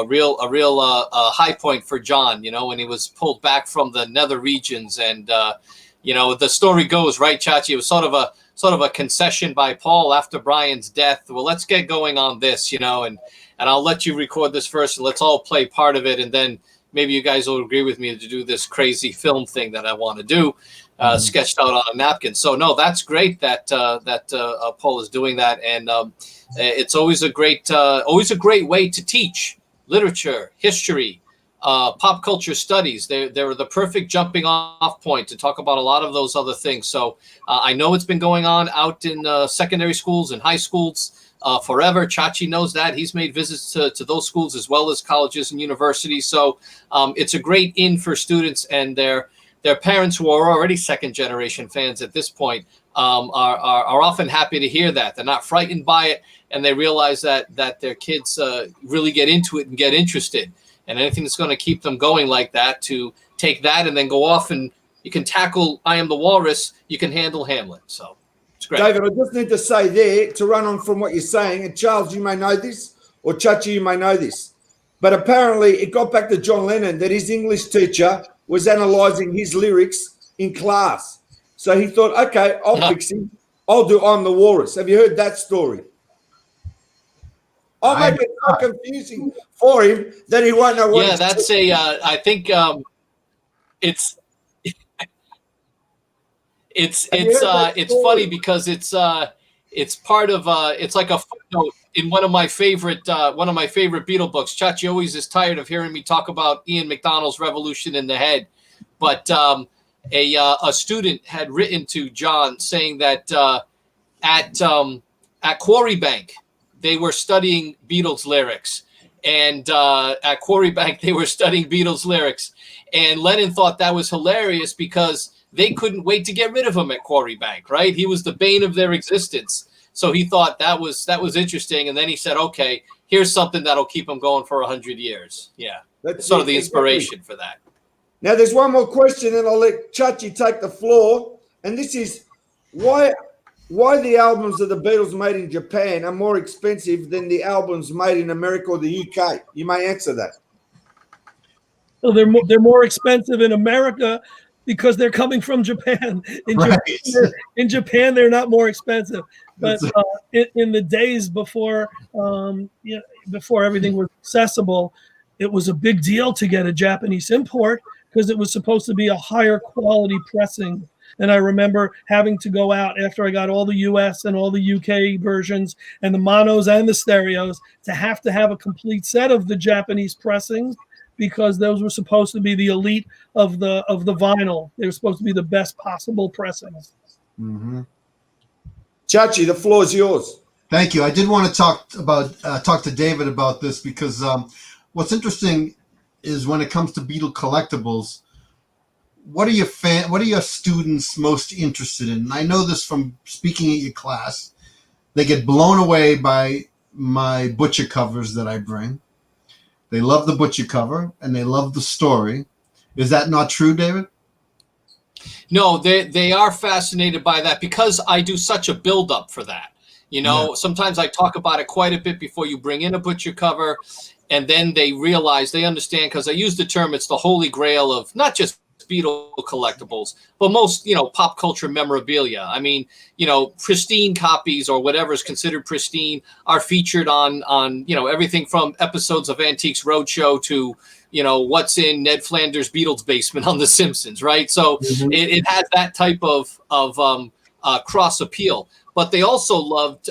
real high point for John. When he was pulled back from the nether regions, and the story goes, right, Chachie, it was sort of a concession by Paul after Brian's death. Well, let's get going on this, and I'll let you record this first, and let's all play part of it, and then maybe you guys will agree with me to do this crazy film thing that I want to do, sketched out on a napkin. So no, that's great that Paul is doing that, and it's always a great way to teach literature, history, pop culture studies. They're the perfect jumping off point to talk about a lot of those other things. So I know it's been going on out in secondary schools and high schools forever. Chachie knows that. He's made visits to those schools as well as colleges and universities. So it's a great in for students and their parents who are already second generation fans at this point are often happy to hear that. They're not frightened by it, and they realize that their kids really get into it and get interested. And anything that's going to keep them going like that, to take that and then go off and you can tackle I Am the Walrus, you can handle Hamlet. So it's great. David, I just need to say there, to run on from what you're saying, and Charles, you may know this, or Chachie, you may know this, but apparently it got back to John Lennon that his English teacher was analysing his lyrics in class. So he thought, okay, I'll fix him. I'll do I'm the Walrus. Have you heard that story? I'll make it so confusing for him that he won't know what. Yeah, that's I think it's funny because it's part of it's like a footnote in one of my favorite Beatle books. Chachie always is tired of hearing me talk about Ian McDonald's Revolution in the Head, but a student had written to John saying that at Quarry Bank they were studying Beatles lyrics, and at Quarry Bank they were studying Beatles lyrics, and Lennon thought that was hilarious because they couldn't wait to get rid of him at Quarry Bank, right? He was the bane of their existence. So he thought that was interesting, and then he said, "Okay, here's something that'll keep him going for 100 years." Yeah, that's sort of the inspiration for that. Now, there's one more question, and I'll let Chachie take the floor. And this is why the albums of the Beatles made in Japan are more expensive than the albums made in America or the UK. You may answer that. So they're more expensive in America because they're coming from Japan. In Japan, they're not more expensive. But in the days before, before everything was accessible, it was a big deal to get a Japanese import because it was supposed to be a higher quality pressing. And I remember having to go out after I got all the US and all the UK versions and the monos and the stereos to have a complete set of the Japanese pressings, because those were supposed to be the elite of the vinyl. They were supposed to be the best possible pressings. Mm-hmm. Chachie, the floor is yours. Thank you. I did want to talk to David about this because what's interesting is when it comes to Beetle Collectibles, what are your students most interested in? And I know this from speaking at your class. They get blown away by my butcher covers that I bring. They love the butcher cover and they love the story. Is that not true, David? No, they are fascinated by that because I do such a build-up for that. Sometimes I talk about it quite a bit before you bring in a butcher cover, and then they understand, because I use the term, it's the holy grail of not just Beetle collectibles, but most, pop culture memorabilia. I mean, pristine copies or whatever is considered pristine are featured on everything from episodes of Antiques Roadshow to, what's in Ned Flanders' Beatles basement on The Simpsons, right? So it has that type of cross appeal. But they also loved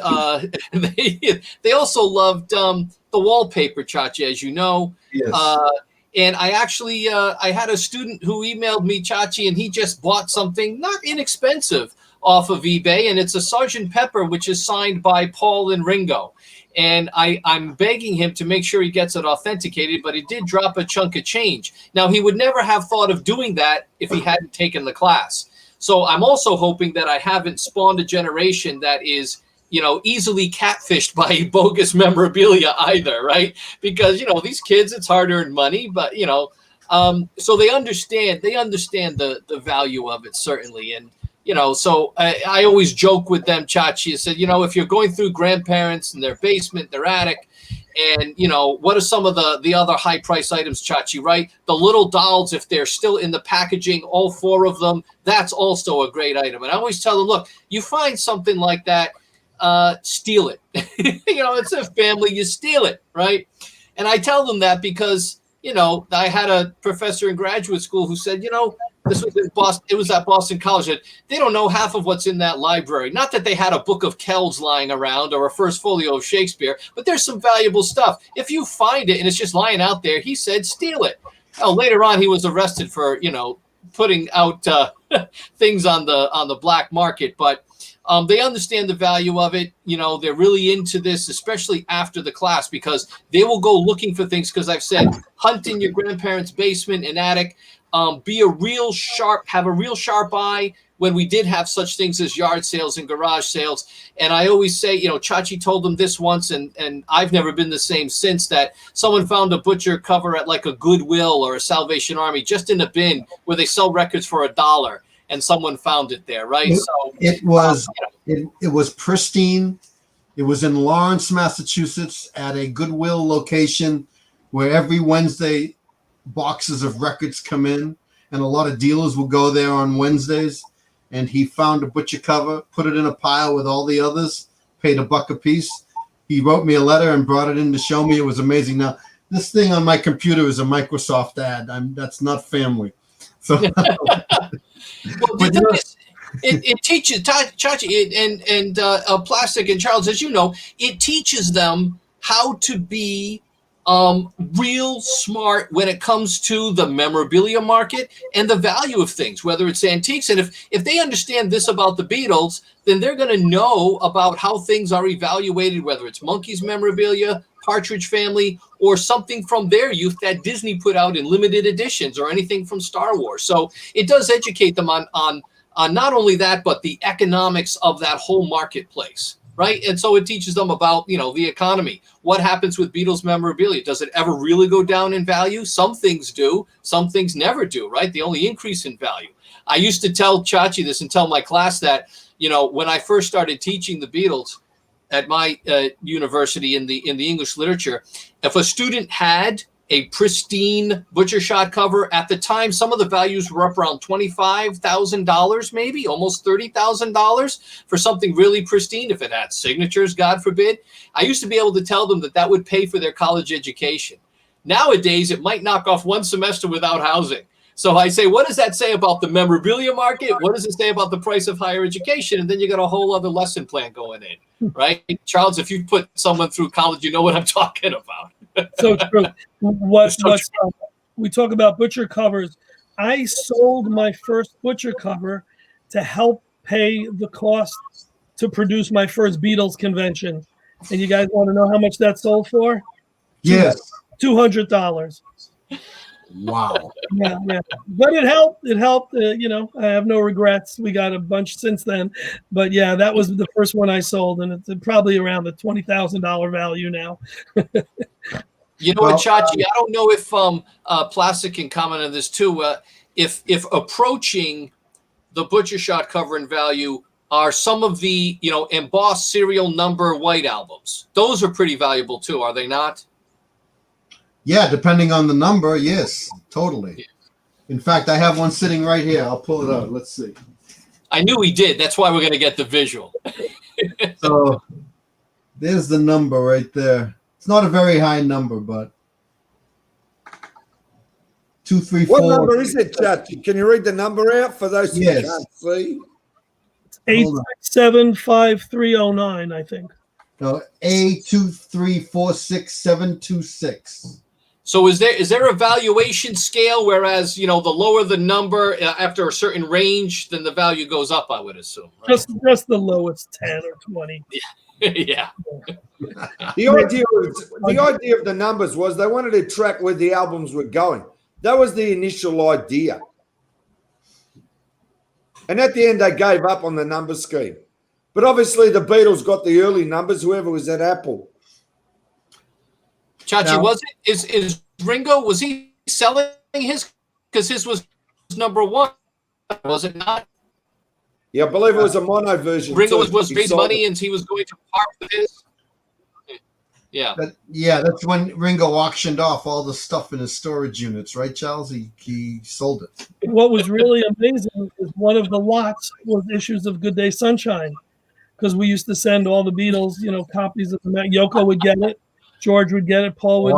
they also loved the wallpaper, Chachie, as you know. Yes. And I actually I had a student who emailed me, Chachie, and he just bought something not inexpensive off of eBay, and it's a Sgt. Pepper, which is signed by Paul and Ringo. And I'm begging him to make sure he gets it authenticated, but he did drop a chunk of change. Now, he would never have thought of doing that if he hadn't taken the class. So I'm also hoping that I haven't spawned a generation that is, easily catfished by bogus memorabilia either, right? Because, these kids, it's hard-earned money, but, so they understand the value of it, certainly. And, so I always joke with them, Chachie, I said, if you're going through grandparents in their basement, their attic, and, what are some of the other high price items, Chachie, right? The little dolls, if they're still in the packaging, all 4 of them, that's also a great item. And I always tell them, look, you find something like that, steal it. It's a family, you steal it, right? And I tell them that because, I had a professor in graduate school who said, this was in Boston, it was at Boston College, that they don't know half of what's in that library. Not that they had a book of Kells lying around or a first folio of Shakespeare, but there's some valuable stuff. If you find it and it's just lying out there, he said, steal it. Well, later on, he was arrested for, putting out things on the black market, but they understand the value of it. They're really into this, especially after the class, because they will go looking for things. Because I've said, hunt in your grandparents' basement and attic. Have a real sharp eye when we did have such things as yard sales and garage sales. And I always say, Chachie told them this once, and I've never been the same since, that someone found a butcher cover at like a Goodwill or a Salvation Army just in a bin where they sell records for $1. And someone found it there, right? It was pristine. It was in Lawrence, Massachusetts, at a Goodwill location where every Wednesday boxes of records come in, and a lot of dealers will go there on Wednesdays. And he found a butcher cover, put it in a pile with all the others, paid $1 a piece. He wrote me a letter and brought it in to show me. It was amazing. Now, this thing on my computer is a Microsoft ad. That's not family. So. Well, it teaches, Chachie and Plastic and Charles, as you know, it teaches them how to be real smart when it comes to the memorabilia market and the value of things, whether it's antiques. And if they understand this about the Beatles, then they're going to know about how things are evaluated, whether it's Monkees memorabilia, Partridge Family, or something from their youth that Disney put out in limited editions, or anything from Star Wars. So it does educate them on not only that, but the economics of that whole marketplace. right? And so it teaches them about, the economy. What happens with Beatles memorabilia? Does it ever really go down in value? Some things do. Some things never do, right? They only increase in value. I used to tell Chachie this and tell my class that, when I first started teaching the Beatles at my university in the English literature, if a student had a pristine butcher shot cover at the time, some of the values were up around $25,000, maybe almost $30,000 for something really pristine. If it had signatures, God forbid, I used to be able to tell them that would pay for their college education. Nowadays, it might knock off one semester without housing. So I say, what does that say about the memorabilia market? What does it say about the price of higher education? And then you got a whole other lesson plan going in, right? Charles, if you put someone through college, you know what I'm talking about. So true. We talk about butcher covers. I sold my first butcher cover to help pay the cost to produce my first Beatles convention. And you guys want to know how much that sold for? Yes. $200. Wow. Yeah. But it helped. It helped. I have no regrets. We got a bunch since then. But yeah, that was the first one I sold, and it's probably around the $20,000 value now. You know what, Chachie? I don't know if Plastic can comment on this too. If approaching the butcher shot cover in value are some of the embossed serial number white albums. Those are pretty valuable too, are they not? Yeah, depending on the number, yes, totally. Yeah. In fact, I have one sitting right here. I'll pull it out. Let's see. I knew he did. That's why we're going to get the visual. So there's the number right there. It's not a very high number, but 234. What number is it, Chachie? Can you read the number out for those who can't see? It's 8675309, I think. No, A2346726. So is there a valuation scale? Whereas the lower the number after a certain range, then the value goes up, I would assume. Right? Just the lowest 10 or 20. Yeah. The idea of the numbers was they wanted to track where the albums were going. That was the initial idea. And at the end, they gave up on the number scheme. But obviously, the Beatles got the early numbers, whoever was at Apple. Chachie, was it? Is Ringo, was he selling his? Because his was number one, was it not? Yeah, I believe it was a mono version. Ringo was big money and he was going to part with his. Yeah. That's when Ringo auctioned off all the stuff in his storage units, right, Charles? He sold it. What was really amazing is one of the lots was issues of Good Day Sunshine, because we used to send all the Beatles, copies of the Yoko would get it, George would get it, Paul would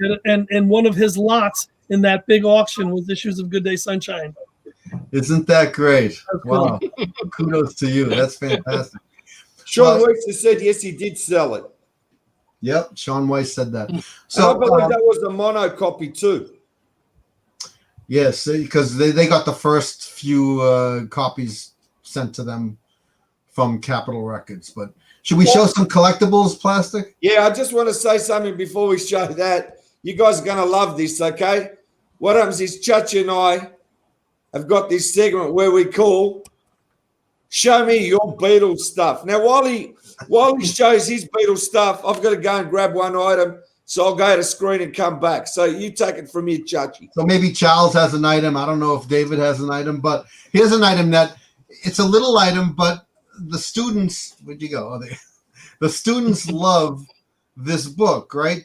get it, and one of his lots in that big auction was issues of Good Day Sunshine. Isn't that great? Wow. Kudos to you. That's fantastic. Sean Weiss has said yes, he did sell it. Yep, Sean Weiss said that. So I believe that was a mono copy too. Yes, because they got the first few copies sent to them from Capitol Records. But should we show some collectibles, Plastic? Yeah, I just want to say something before we show that. You guys are going to love this, okay? What happens is Chachie and I have got this segment where we call Show Me Your Beatles Stuff. Now, while he shows his Beatles stuff, I've got to go and grab one item, so I'll go to screen and come back. So you take it from here, Chachie. So maybe Charles has an item. I don't know if David has an item, but here's an item that it's a little item, but the students, where'd you go? Oh, the students love this book, right,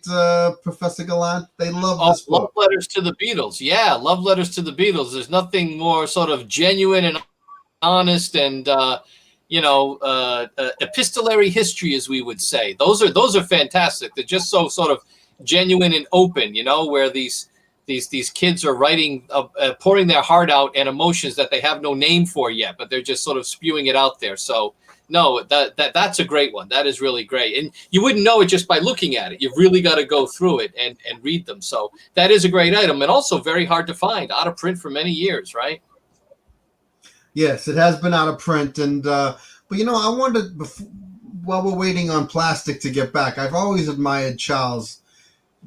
Professor Gallant? They love this book. Love Letters to the Beatles. Yeah, Love Letters to the Beatles. There's nothing more sort of genuine and honest and epistolary history, as we would say. Those are fantastic. They're just so sort of genuine and open, where these kids are writing, pouring their heart out and emotions that they have no name for yet, but they're just sort of spewing it out there. So no, that's a great one. That is really great. And you wouldn't know it just by looking at it. You've really got to go through it and read them. So that is a great item, and also very hard to find, out of print for many years, right? Yes, it has been out of print. And but I wanted, while we're waiting on Plastic to get back, I've always admired Charles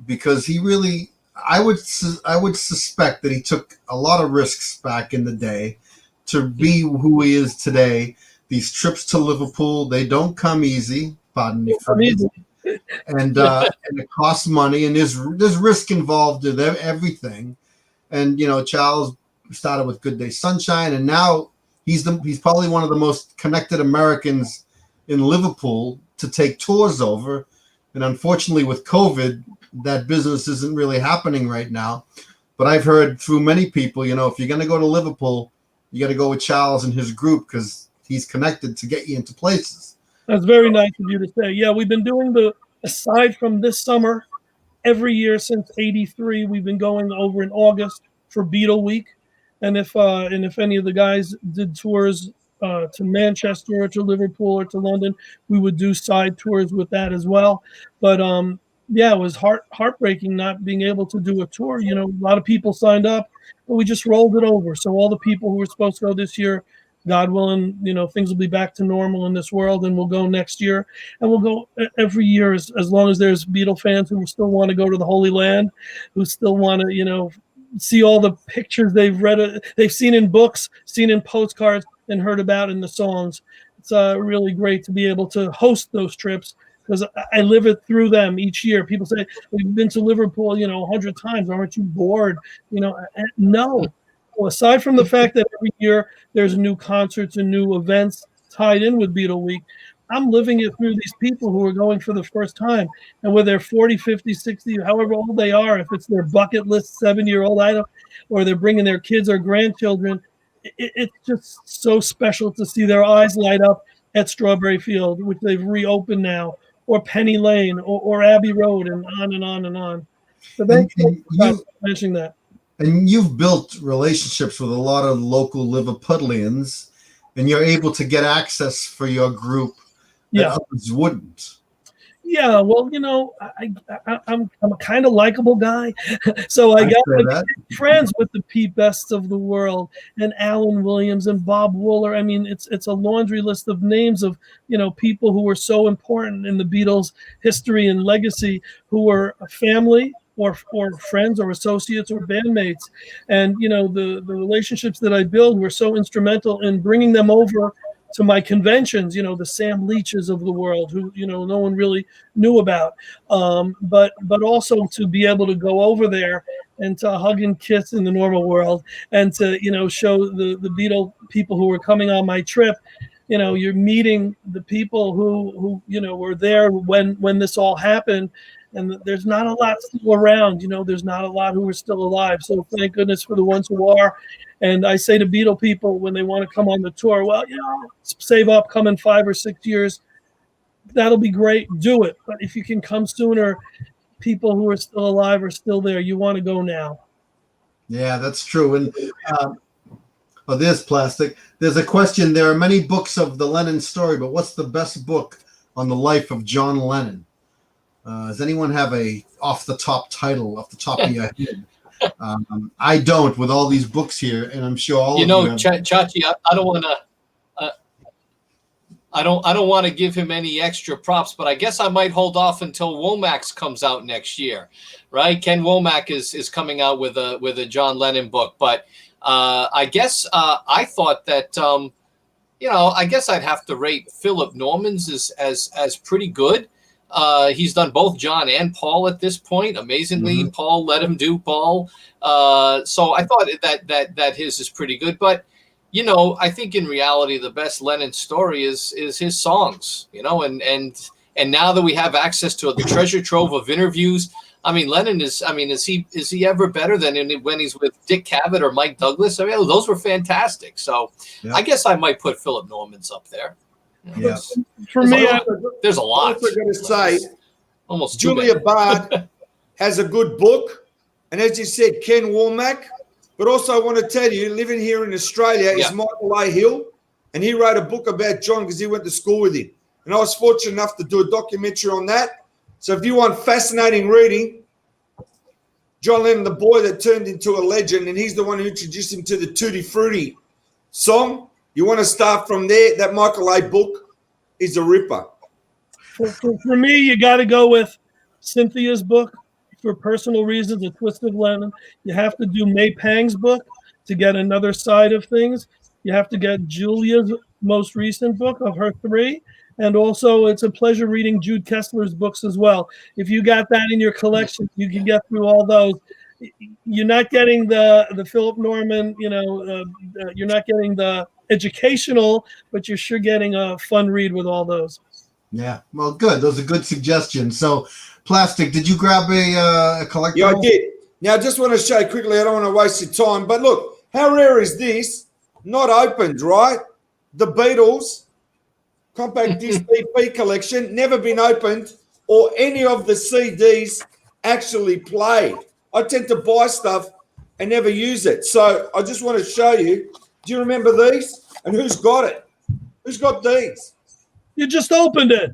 because he really, I would suspect that he took a lot of risks back in the day to be who he is today, these trips to Liverpool, they don't come easy. Pardon me, Come phrase. easy. And it costs money, and there's risk involved in everything. And Charles started with Good Day Sunshine, and now he's probably one of the most connected Americans in Liverpool to take tours over. And unfortunately, with COVID, that business isn't really happening right now. But I've heard through many people, if you're going to go to Liverpool, you got to go with Charles and his group because he's connected to get you into places. That's very nice of you to say. Yeah, we've been doing aside from this summer, every year since '83, we've been going over in August for Beatle Week. And if any of the guys did tours to Manchester or to Liverpool or to London, we would do side tours with that as well. But yeah, it was heartbreaking not being able to do a tour. A lot of people signed up, but we just rolled it over. So all the people who were supposed to go this year, God willing, things will be back to normal in this world, and we'll go next year. And we'll go every year as long as there's Beatle fans who still want to go to the Holy Land, who still want to, see all the pictures they've seen in books, seen in postcards, and heard about in the songs. It's really great to be able to host those trips because I live it through them each year. People say, we've been to Liverpool, 100 times. Aren't you bored? No. Well, aside from the fact that every year there's new concerts and new events tied in with Beatle Week, I'm living it through these people who are going for the first time. And whether they're 40, 50, 60, however old they are, if it's their bucket list 7-year-old item, or they're bringing their kids or grandchildren, it's just so special to see their eyes light up at Strawberry Field, which they've reopened now, or Penny Lane, or Abbey Road, and on and on and on. So thank you for mentioning that. And you've built relationships with a lot of local Liverpudlians, and you're able to get access for your group that others wouldn't. Yeah, well, I'm a kind of likable guy, so I got friends with the Pete Bests of the world and Alan Williams and Bob Wooler. I mean, it's a laundry list of names of people who were so important in the Beatles' history and legacy, who were a family or friends or associates or bandmates, and the relationships that I built were so instrumental in bringing them over to my conventions, the Sam Leaches of the world, who no one really knew about, but also to be able to go over there and to hug and kiss in the normal world, and to show the Beatle people who were coming on my trip. You're meeting the people who were there when this all happened, and there's not a lot still around. There's not a lot who are still alive. So thank goodness for the ones who are. And I say to Beatle people when they want to come on the tour, well, save up, come in 5 or 6 years. That'll be great. Do it. But if you can come sooner, people who are still alive are still there. You want to go now. Yeah, that's true. And there's plastic. There's a question. There are many books of the Lennon story, but what's the best book on the life of John Lennon? Does anyone have a off the top title off the top of your head? I don't, with all these books here, and I'm sure all of you have. Chachie, I don't want to. I don't want to give him any extra props, but I guess I might hold off until Womack's comes out next year, right? Ken Womack is coming out with a John Lennon book, but I guess I thought that I guess I'd have to rate Philip Norman's as pretty good. He's done both John and Paul at this point. Amazingly, Paul let him do Paul. So I thought that his is pretty good. But, I think in reality, the best Lennon story is his songs, and now that we have access to the treasure trove of interviews, I mean, Lennon is he ever better than when he's with Dick Cavett or Mike Douglas? I mean, those were fantastic. So I guess I might put Philip Norman's up there. Yes. For me, there's a lot. I'm also going to say, almost Julia Bard has a good book, and as you said, Ken Womack. But also, I want to tell you, living here in Australia is Michael A. Hill, and he wrote a book about John because he went to school with him. And I was fortunate enough to do a documentary on that. So if you want fascinating reading, John Lennon, the boy that turned into a legend, and he's the one who introduced him to the Tutti Frutti song. You want to start from there. That Michael A. book is a ripper. For me, you got to go with Cynthia's book for personal reasons, A Twist of Lennon. You have to do May Pang's book to get another side of things. You have to get Julia's most recent book of her 3. And also, it's a pleasure reading Jude Kessler's books as well. If you got that in your collection, you can get through all those. You're not getting the Philip Norman, you're not getting the educational, but you're sure getting a fun read with all those. Yeah, well, good. Those are good suggestions. So, Plastic, did you grab a collectible? Yeah, I did. Now, I just want to show you quickly. I don't want to waste your time. But look, how rare is this? Not opened, right? The Beatles compact disc EP collection, never been opened, or any of the CDs actually played. I tend to buy stuff and never use it. So I just want to show you. Do you remember these? And who's got it? Who's got these? You just opened it.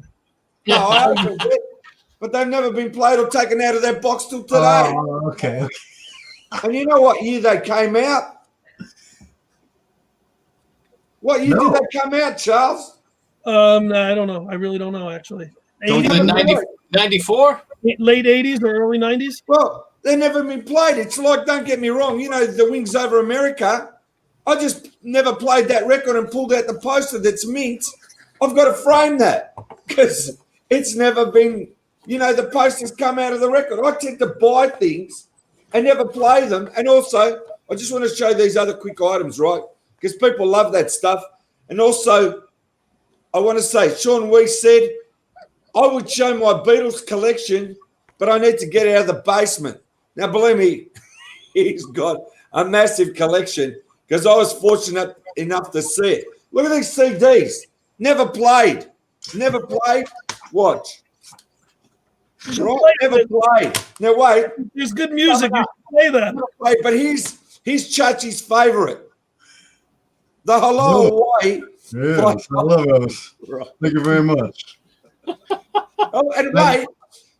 No, I opened it. But they've never been played or taken out of that box till today. Oh, okay. And you know what year they came out? What year did they come out, Charles? No, I don't know. I really don't know, actually. 94? Late 80s or early 90s? Well, they've never been played. It's like, don't get me wrong, the Wings Over America. I just never played that record and pulled out the poster that's mint. I've got to frame that because it's never been, the posters come out of the record. I tend to buy things and never play them. And also, I just want to show these other quick items, right? Because people love that stuff. And also, I want to say, Sean Weiss said, I would show my Beatles collection, but I need to get out of the basement. Now, believe me, he's got a massive collection because I was fortunate enough to see it. Look at these CDs. Never played. Never played. Watch. Right? Never played. Now, wait. There's good music. You can play that. Wait, but here's Chachie's favorite. The Hello Hawaii. Yes, I love those. Thank you very much. Oh, and wait,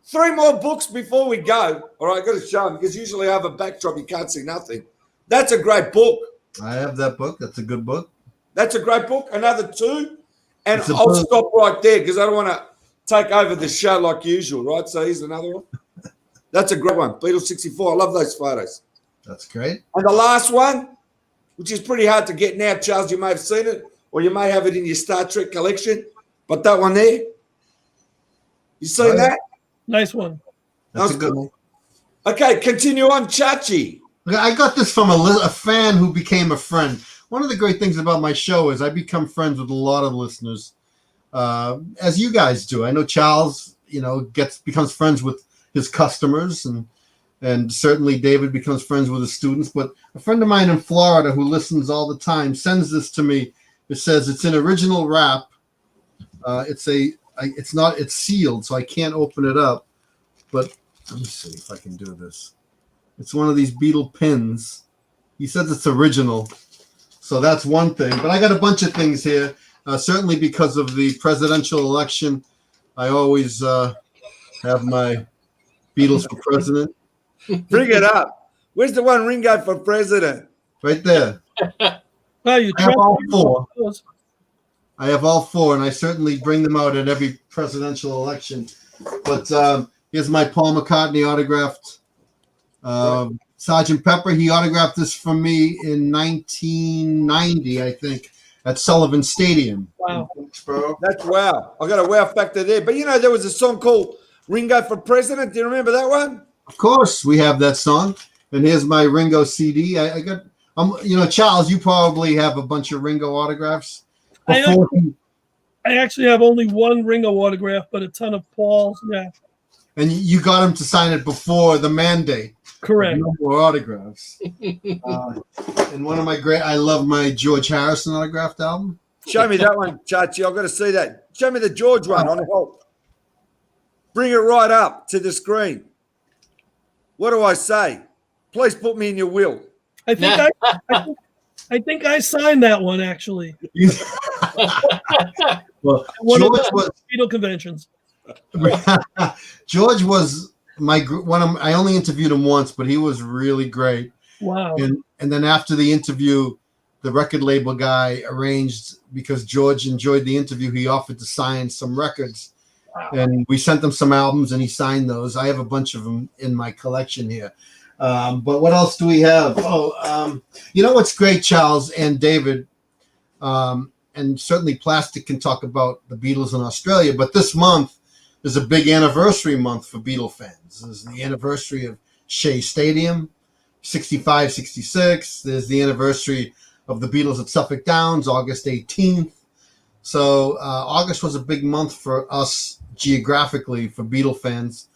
3 more books before we go. All right, I've got to show them because usually I have a backdrop. You can't see nothing. That's a great book. I have that book. That's a good book. That's a great book. Another 2. And I'll stop right there because I don't want to take over the show like usual, right? So here's another one. That's a great one. Beetle 64. I love those photos. That's great. And the last one, which is pretty hard to get now, Charles, you may have seen it or you may have it in your Star Trek collection. But that one there, you seen that? Nice one. That's a good one. Okay, continue on, Chachie. I got this from a fan who became a friend. One of the great things about my show is I become friends with a lot of listeners, as you guys do. I know Charles, becomes friends with his customers, and certainly David becomes friends with his students. But a friend of mine in Florida who listens all the time sends this to me. It says it's an original wrap. It's sealed, so I can't open it up. But let me see if I can do this. It's one of these Beetle pins. He says it's original. So that's one thing. But I got a bunch of things here. Certainly because of the presidential election, I always have my Beatles for president. Bring it up. Where's the one Ringo for president? Right there. I have all 4. I have all 4, and I certainly bring them out at every presidential election. But here's my Paul McCartney autographed Sgt. Pepper. He autographed this for me in 1990, I think, at Sullivan Stadium. Wow. That's wow. I got a wow factor there. But there was a song called Ringo for President. Do you remember that one? Of course, we have that song. And here's my Ringo CD. I got, Charles, you probably have a bunch of Ringo autographs. I actually have only one Ringo autograph, but a ton of Paul's. Yeah. And you got him to sign it before the mandate. Correct. No more autographs. And one of my I love my George Harrison autographed album. Show me that one, Chachie. I've got to see that. Show me the George one on hold. Bring it right up to the screen. What do I say? Please put me in your will. I think I signed that one actually. Well, One George of the was Beetle conventions. George was I only interviewed him once, but he was really great. Wow. And then after the interview, the record label guy arranged, because George enjoyed the interview, he offered to sign some records. Wow. And we sent him some albums and he signed those. I have a bunch of them in my collection here. But what else do we have? You know what's great, Charles and David? and certainly Plastic can talk about the Beatles in Australia, but this month is a big anniversary month for Beatle fans. This is the anniversary of Shea Stadium, 65, 66. There's the anniversary of the Beatles at Suffolk Downs, August 18th. So August was a big month for us geographically for Beatle fans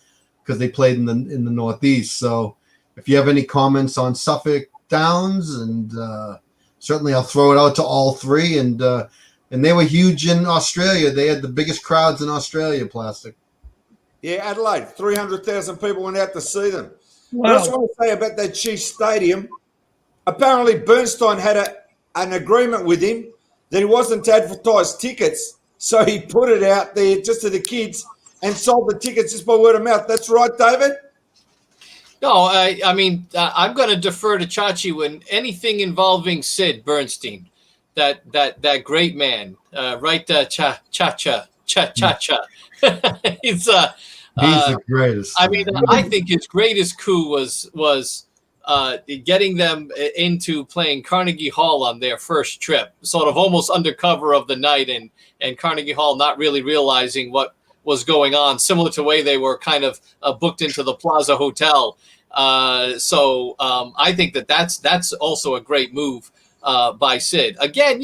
because they played in the Northeast. So if you have any comments on Suffolk Downs, and certainly I'll throw it out to all three. And they were huge in Australia. They had the biggest crowds in Australia, Plastic. Yeah, Adelaide, 300,000 people went out to see them. Wow. I just want to say about that Chachie Stadium, apparently Bernstein had an agreement with him that he wasn't to advertise tickets, so he put it out there just to the kids and sold the tickets just by word of mouth. That's right, David? No, I mean, I'm going to defer to Chachie when anything involving Sid Bernstein, that great man, right? Cha-cha. He's the greatest. I mean, I think his greatest coup was getting them into playing Carnegie Hall on their first trip, sort of almost undercover of the night, and Carnegie Hall not really realizing what was going on, similar to the way they were kind of booked into the Plaza Hotel. So I think that's also a great move by Sid. Again,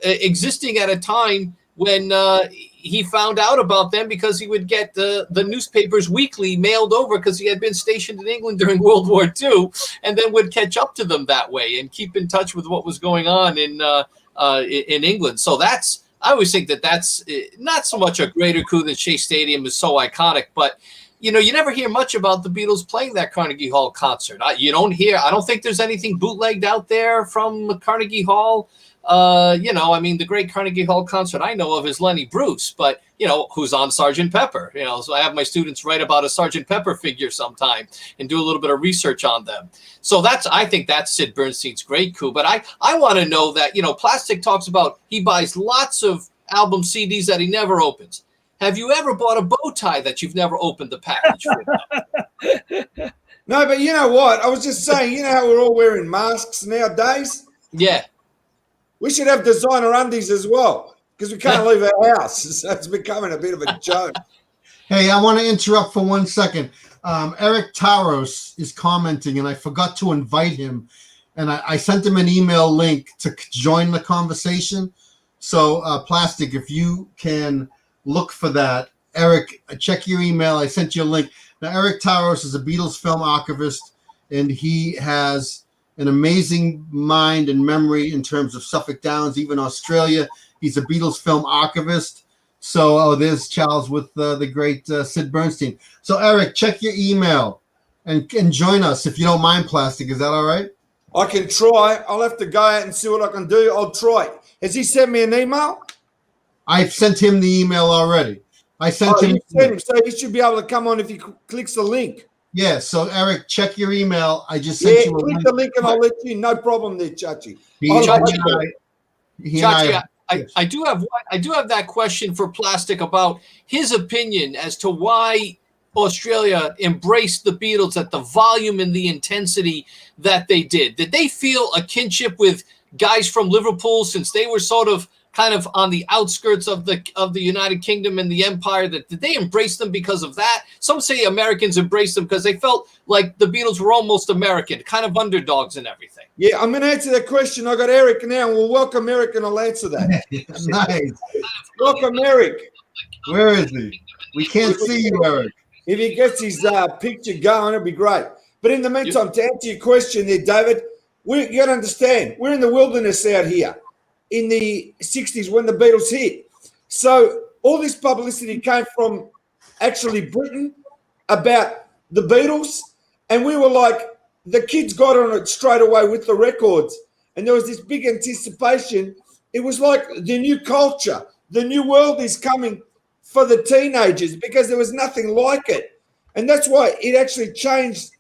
existing at a time when he found out about them because he would get the newspapers weekly mailed over because he had been stationed in England during World War II, and then would catch up to them that way and keep in touch with what was going on in England. So I always think that's not so much a greater coup than Shea Stadium is so iconic, but you never hear much about the Beatles playing that Carnegie Hall concert. I don't think there's anything bootlegged out there from Carnegie Hall. I mean, the great Carnegie Hall concert I know of is Lenny Bruce, but, who's on Sgt. Pepper, so I have my students write about a Sgt. Pepper figure sometime and do a little bit of research on them. So I think that's Sid Bernstein's great coup. But I want to know that, Plastic talks about he buys lots of album CDs that he never opens. Have you ever bought a bow tie that you've never opened the package with? No, but you know what? I was just saying, how we're all wearing masks nowadays? Yeah. We should have designer undies as well because we can't leave our house. So it's becoming a bit of a joke. Hey, I want to interrupt for 1 second. Eric Taros is commenting, and I forgot to invite him. And I sent him an email link to join the conversation. So, Plastic, if you can look for that. Eric, check your email. I sent you a link. Now, Eric Taros is a Beatles film archivist, and he has an amazing mind and memory in terms of Suffolk Downs, even Australia. He's a Beatles film archivist. So, there's Charles with the great Sid Bernstein. So, Eric, check your email and join us if you don't mind, Plastic. Is that all right? I can try. I'll have to go out and see what I can do. I'll try. Has he sent me an email? I've sent him the email already. I sent him. So he should be able to come on if he clicks the link. Yeah, so Eric, check your email. I just sent you a click link. the link and I'll let you. No problem there, Chachie. Chachie, I do have that question for Plastic about his opinion as to why Australia embraced the Beatles at the volume and the intensity that they did. Did they feel a kinship with guys from Liverpool since they were sort of kind of on the outskirts of the United Kingdom and the Empire? Did they embrace them because of that? Some say Americans embraced them because they felt like the Beatles were almost American, kind of underdogs and everything. Yeah, I'm going to answer that question. I got Eric now, and we'll welcome Eric, and I'll answer that. Nice. Welcome, Eric. Where is he? We can't see you, Eric. If he gets his picture going, it'll be great. But in the meantime, to answer your question there, David, you got to understand, we're in the wilderness out here in the 60s when the Beatles hit. So all this publicity came from actually Britain about the Beatles, and we were like, the kids got on it straight away with the records, and there was this big anticipation. It was like the new culture, the new world is coming for the teenagers because there was nothing like it. And that's why it actually changed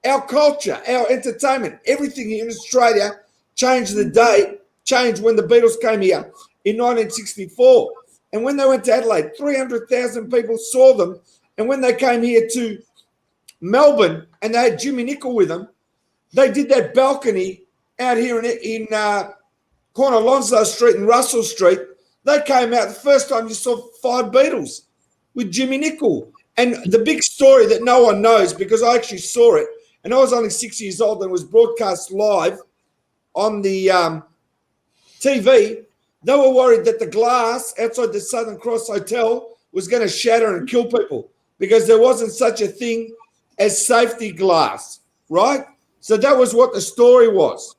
our culture, our entertainment, everything in Australia changed the day, changed when the Beatles came here in 1964. And when they went to Adelaide, 300,000 people saw them. And when they came here to Melbourne and they had Jimmy Nicol with them, they did that balcony out here in corner Alonzo Street and Russell Street, they came out the first time you saw 5 Beatles with Jimmy Nicol. And the big story that no one knows, because I actually saw it, and I was only 6 years old and it was broadcast live on the TV. They were worried that the glass outside the Southern Cross Hotel was going to shatter and kill people because there wasn't such a thing as safety glass, right? So that was what the story was.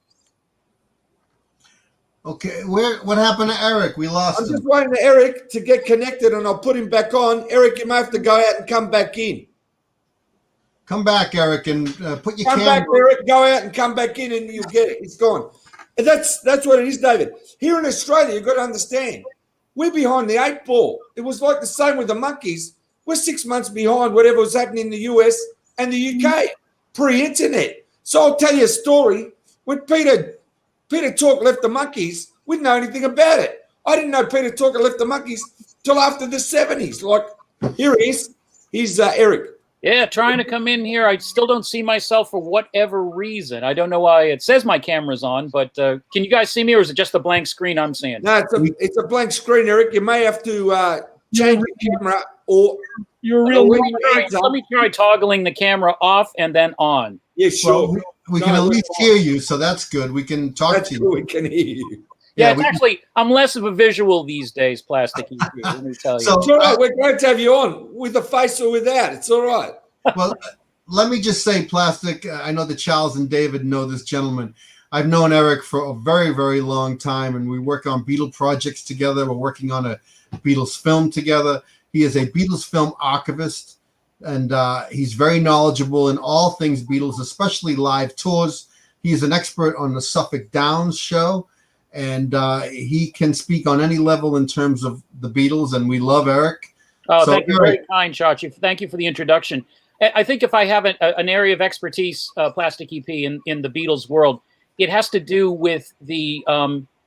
Okay, what happened to Eric? We lost I'm him. just waiting to Eric to get connected, and I'll put him back on. Eric, you may have to go out and come back in. Come back, Eric, and put your Come camera. back, Eric. Go out and come back in, and you'll get it. It's gone. And that's what it is, David. Here in Australia, you've got to understand, we're behind the 8 ball. It was like the same with the monkeys. We're 6 months behind whatever was happening in the US and the UK, pre-internet. So I'll tell you a story. When Peter Talk left the monkeys, we didn't know anything about it. I didn't know Peter Talk left the monkeys till after the 70s. Like, here he is. He's Eric. Yeah, trying to come in here. I still don't see myself for whatever reason. I don't know why it says my camera's on, but can you guys see me, or is it just a blank screen I'm seeing? No, it's a blank screen, Eric. You may have to change the camera or... You're real. Let me try toggling the camera off and then on. Yeah, sure. Well, we can at least hear you, so that's good. We can talk to you. We can hear you. Yeah, it's actually, I'm less of a visual these days, Plastic EP, let me tell you. So, It's all right. We're glad to have you on, with a face or without. It's all right. Well, let me just say, Plastic, I know that Charles and David know this gentleman. I've known Eric for a very, very long time, and we work on Beatle projects together. We're working on a Beatles film together. He is a Beatles film archivist, and he's very knowledgeable in all things Beatles, especially live tours. He's an expert on the Suffolk Downs show, and he can speak on any level in terms of the Beatles, and we love Eric. Oh, So, thank you. Eric, Very kind, Chachie. Thank you for the introduction. I think if I have an area of expertise, Plastic EP, in the Beatles world, it has to do with the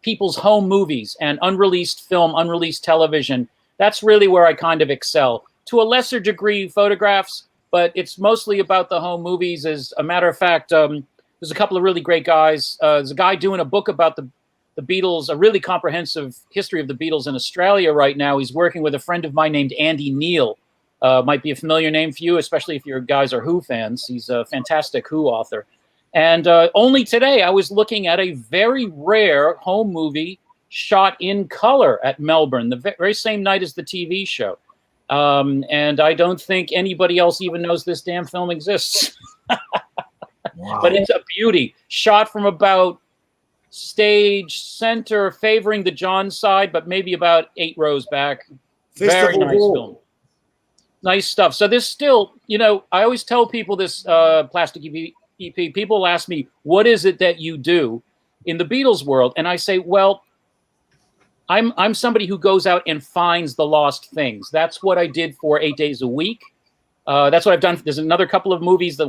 people's home movies and unreleased film, unreleased television. That's really where I kind of excel. To a lesser degree, photographs, but it's mostly about the home movies. As a matter of fact, there's a couple of really great guys. There's a guy doing a book about the Beatles, a really comprehensive history of the Beatles in Australia right now. He's working with a friend of mine named Andy Neal. Might be a familiar name for you, especially if your guys are Who fans. He's a fantastic Who author. And only today I was looking at a very rare home movie shot in color at Melbourne, the very same night as the TV show. And I don't think anybody else even knows this damn film exists. wow. But it's a beauty. Shot from about stage center, favoring the John side, but maybe about 8 rows back. Very nice film. Nice stuff. So this still, you know, I always tell people this, Plastic EP, people ask me, what is it that you do in the Beatles world? And I say, well, I'm somebody who goes out and finds the lost things. That's what I did for 8 days a week. That's what I've done. There's another couple of movies that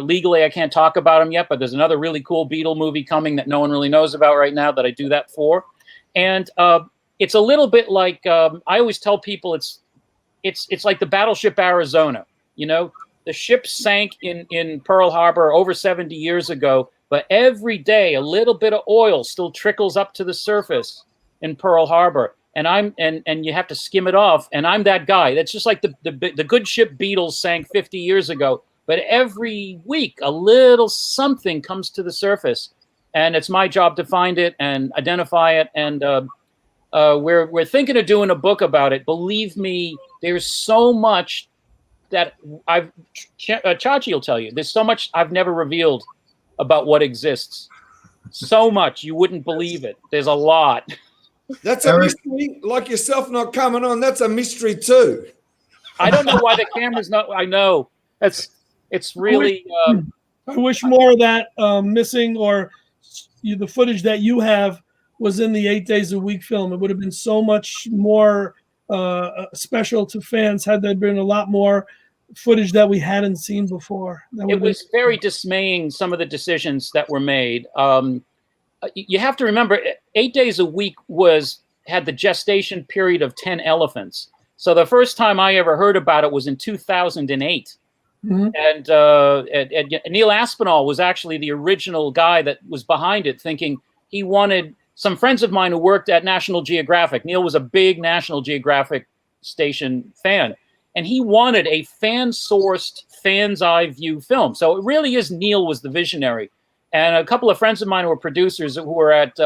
legally I can't talk about them yet, but there's another really cool Beatle movie coming that no one really knows about right now that I do that for. And it's a little bit like, I always tell people it's like the battleship Arizona. You know, the ship sank in Pearl Harbor over 70 years ago, but every day a little bit of oil still trickles up to the surface in Pearl Harbor, and you have to skim it off, and I'm that guy. That's just like the good ship Beatles sank 50 years ago, but every week a little something comes to the surface, and it's my job to find it and identify it, and we're thinking of doing a book about it. Believe me, there's so much that Chachie will tell you. There's so much I've never revealed about what exists. So much you wouldn't believe it. There's a lot. That's a mystery. Like yourself not coming on, that's a mystery too. I don't know why the camera's not. I know it's really. I wish more of that missing, or the footage that you have was in the 8 days a week film. It would have been so much more special to fans had there been a lot more footage that we hadn't seen before. It was very dismaying, some of the decisions that were made. You have to remember, 8 days a week had the gestation period of 10 elephants. So the first time I ever heard about it was in 2008. Mm-hmm. And Neil Aspinall was actually the original guy that was behind it, thinking he wanted some friends of mine who worked at National Geographic. Neil was a big National Geographic station fan, and he wanted a fan-sourced, fan's eye view film. So it really is Neil was the visionary. And a couple of friends of mine who were producers who were at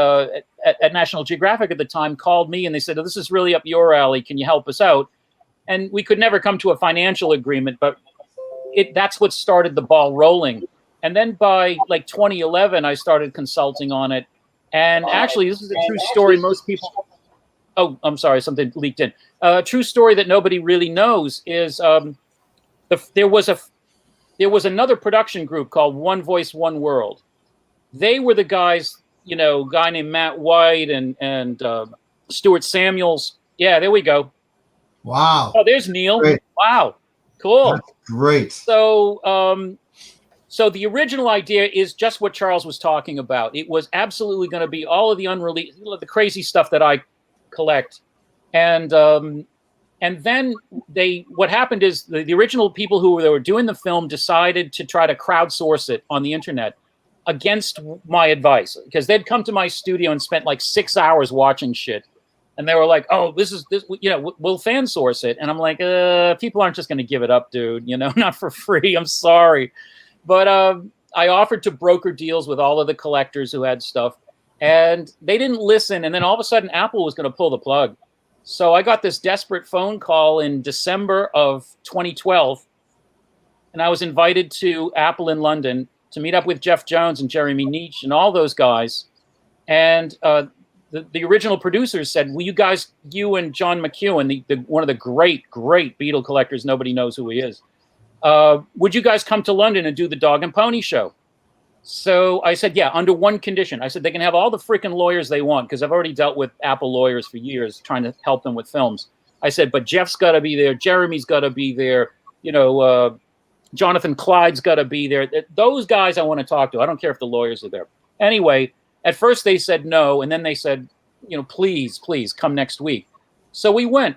National Geographic at the time called me and they said, oh, this is really up your alley. Can you help us out? And we could never come to a financial agreement, but that's what started the ball rolling. And then by like 2011, I started consulting on it. And actually, this is a true story. Most people... Oh, I'm sorry, something leaked in. A true story that nobody really knows is there was another production group called One Voice, One World. They were the guys, you know, a guy named Matt White and Stuart Samuels. Yeah, there we go. Wow. Oh, there's Neil. Great. Wow, cool. That's great. So, so the original idea is just what Charles was talking about. It was absolutely going to be all of the unreleased, the crazy stuff that I collect, and then what happened is the original people who were doing the film decided to try to crowdsource it on the internet against my advice, because they'd come to my studio and spent like 6 hours watching shit, and they were like, oh, this, you know, we'll fan source it. And I'm like, people aren't just going to give it up, dude, you know, not for free. I'm sorry. But I offered to broker deals with all of the collectors who had stuff, and they didn't listen. And then all of a sudden, Apple was going to pull the plug. So I got this desperate phone call in December of 2012, and I was invited to Apple in London to meet up with Jeff Jones and Jeremy Nietzsche and all those guys. And the original producers said, will you guys, you and John McEwen, one of the great Beetle collectors, nobody knows who he is, would you guys come to London and do the Dog and Pony show? So I said, yeah, under one condition. I said, they can have all the freaking lawyers they want, because I've already dealt with Apple lawyers for years trying to help them with films. I said, but Jeff's got to be there. Jeremy's got to be there. You know, Jonathan Clyde's got to be there. Those guys I want to talk to. I don't care if the lawyers are there. Anyway, at first they said no, and then they said, you know, please come next week. So we went.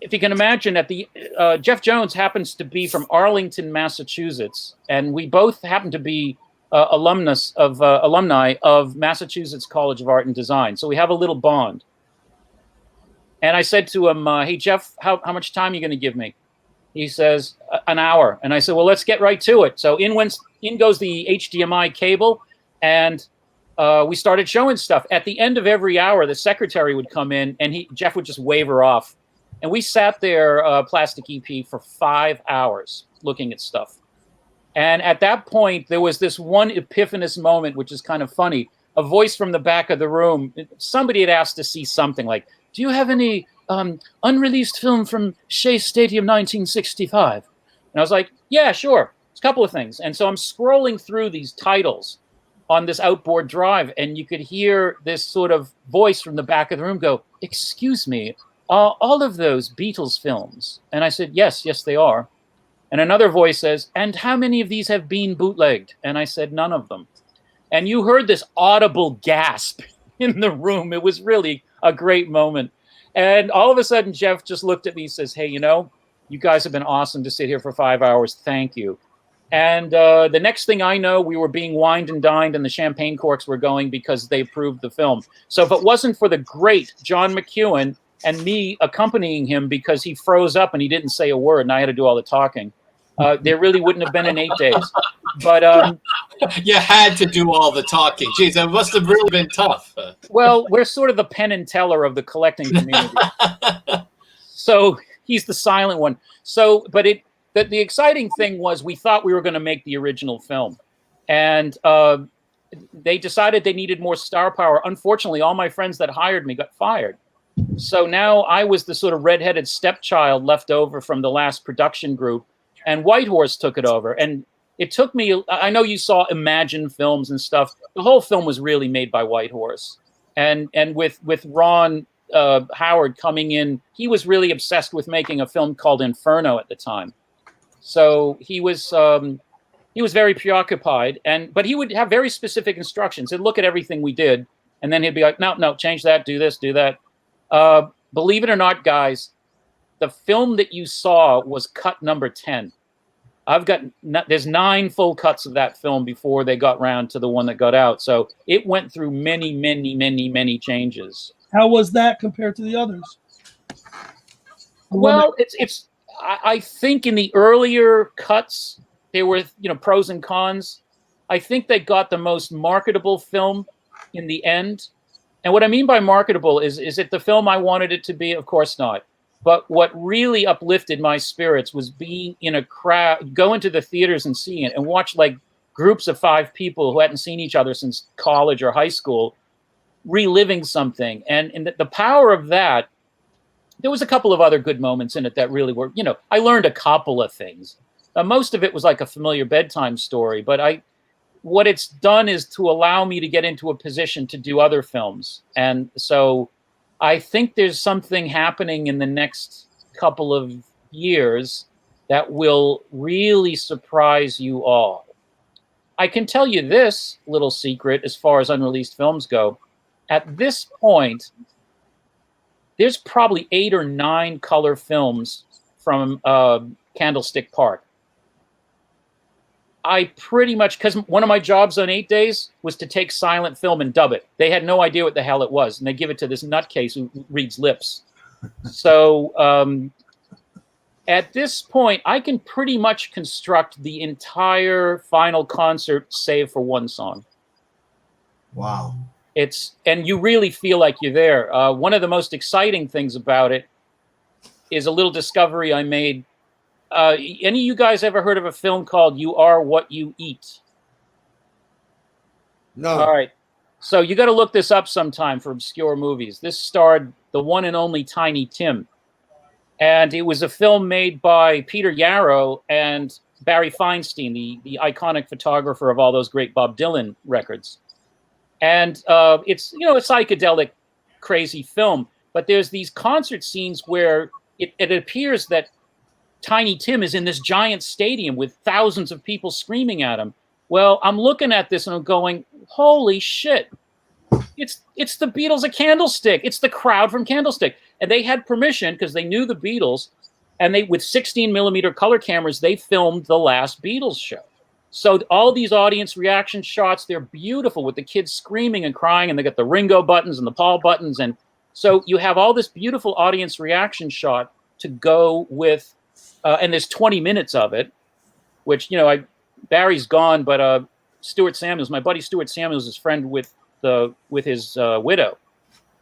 If you can imagine, Jeff Jones happens to be from Arlington, Massachusetts, and we both happen to be alumni of Massachusetts College of Art and Design. So we have a little bond. And I said to him, hey, Jeff, how much time are you going to give me? He says, an hour. And I said, well, let's get right to it. So in goes the HDMI cable, and we started showing stuff. At the end of every hour, the secretary would come in, and Jeff would just wave her off. And we sat there, Plastic EP, for 5 hours looking at stuff. And at that point, there was this one epiphanous moment, which is kind of funny. A voice from the back of the room, somebody had asked to see something like, do you have any unreleased film from Shea Stadium 1965? And I was like, yeah, sure. It's a couple of things. And so I'm scrolling through these titles on this outboard drive, and you could hear this sort of voice from the back of the room go, excuse me, all of those Beatles films? And I said, yes, they are. And another voice says, and how many of these have been bootlegged? And I said, none of them. And you heard this audible gasp in the room. It was really a great moment. And all of a sudden, Jeff just looked at me and says, hey, you know, you guys have been awesome to sit here for 5 hours. Thank you. And the next thing I know, we were being wined and dined, and the champagne corks were going because they approved the film. So if it wasn't for the great John McEwen and me accompanying him because he froze up and he didn't say a word and I had to do all the talking, there really wouldn't have been an 8 days. But you had to do all the talking. Jeez, that must have really been tough. Well, we're sort of the Penn and Teller of the collecting community. So he's the silent one. So, but the exciting thing was we thought we were going to make the original film. And they decided they needed more star power. Unfortunately, all my friends that hired me got fired. So now I was the sort of redheaded stepchild left over from the last production group, and Whitehorse took it over. And it took me, I know you saw Imagine films and stuff. The whole film was really made by Whitehorse. And with Ron Howard coming in, he was really obsessed with making a film called Inferno at the time. So he was very preoccupied, but he would have very specific instructions. He'd look at everything we did, and then he'd be like, no, change that, do this, do that. Believe it or not, guys, the film that you saw was cut number 10. There's 9 full cuts of that film before they got round to the one that got out. So it went through many, many, many, many changes. How was that compared to the others? Well, I think in the earlier cuts, there were, pros and cons. I think they got the most marketable film in the end. And what I mean by marketable is it the film I wanted it to be? Of course not. But what really uplifted my spirits was being in a crowd, go into the theaters and seeing it, and watch like groups of 5 people who hadn't seen each other since college or high school, reliving something. And the power of that, there was a couple of other good moments in it that really were, I learned a couple of things. Most of it was like a familiar bedtime story, but what it's done is to allow me to get into a position to do other films. And so I think there's something happening in the next couple of years that will really surprise you all. I can tell you this little secret as far as unreleased films go. At this point, there's probably 8 or 9 color films from Candlestick Park. I pretty much, because one of my jobs on 8 Days was to take silent film and dub it. They had no idea what the hell it was, and they give it to this nutcase who reads lips. So at this point, I can pretty much construct the entire final concert save for one song. Wow. And you really feel like you're there. One of the most exciting things about it is a little discovery I made. Any of you guys ever heard of a film called You Are What You Eat? No. All right. So you got to look this up sometime for obscure movies. This starred the one and only Tiny Tim. And it was a film made by Peter Yarrow and Barry Feinstein, the iconic photographer of all those great Bob Dylan records. And it's, a psychedelic, crazy film. But there's these concert scenes where it appears that Tiny Tim is in this giant stadium with thousands of people screaming at him. Well, I'm looking at this and I'm going, holy shit. It's the Beatles at Candlestick. It's the crowd from Candlestick. And they had permission because they knew the Beatles. And they, with 16 millimeter color cameras, they filmed the last Beatles show. So all these audience reaction shots, they're beautiful with the kids screaming and crying. And they got the Ringo buttons and the Paul buttons. And so you have all this beautiful audience reaction shot to go with. And there's 20 minutes of it, which, Barry's gone, but Stuart Samuels, my buddy Stuart Samuels is friend with his widow.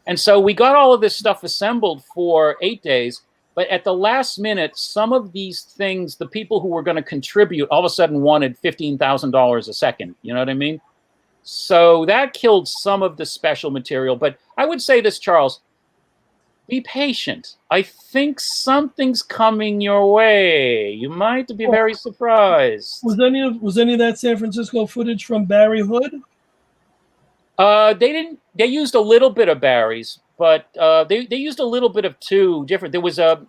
And so we got all of this stuff assembled for 8 days. But at the last minute, some of these things, the people who were going to contribute all of a sudden wanted $15,000 a second. You know what I mean? So that killed some of the special material. But I would say this, Charles. Be patient. I think something's coming your way. You might be very surprised. Was any of that San Francisco footage from Barry Hood? They didn't. They used a little bit of Barry's, but they used a little bit of 2 different. There's a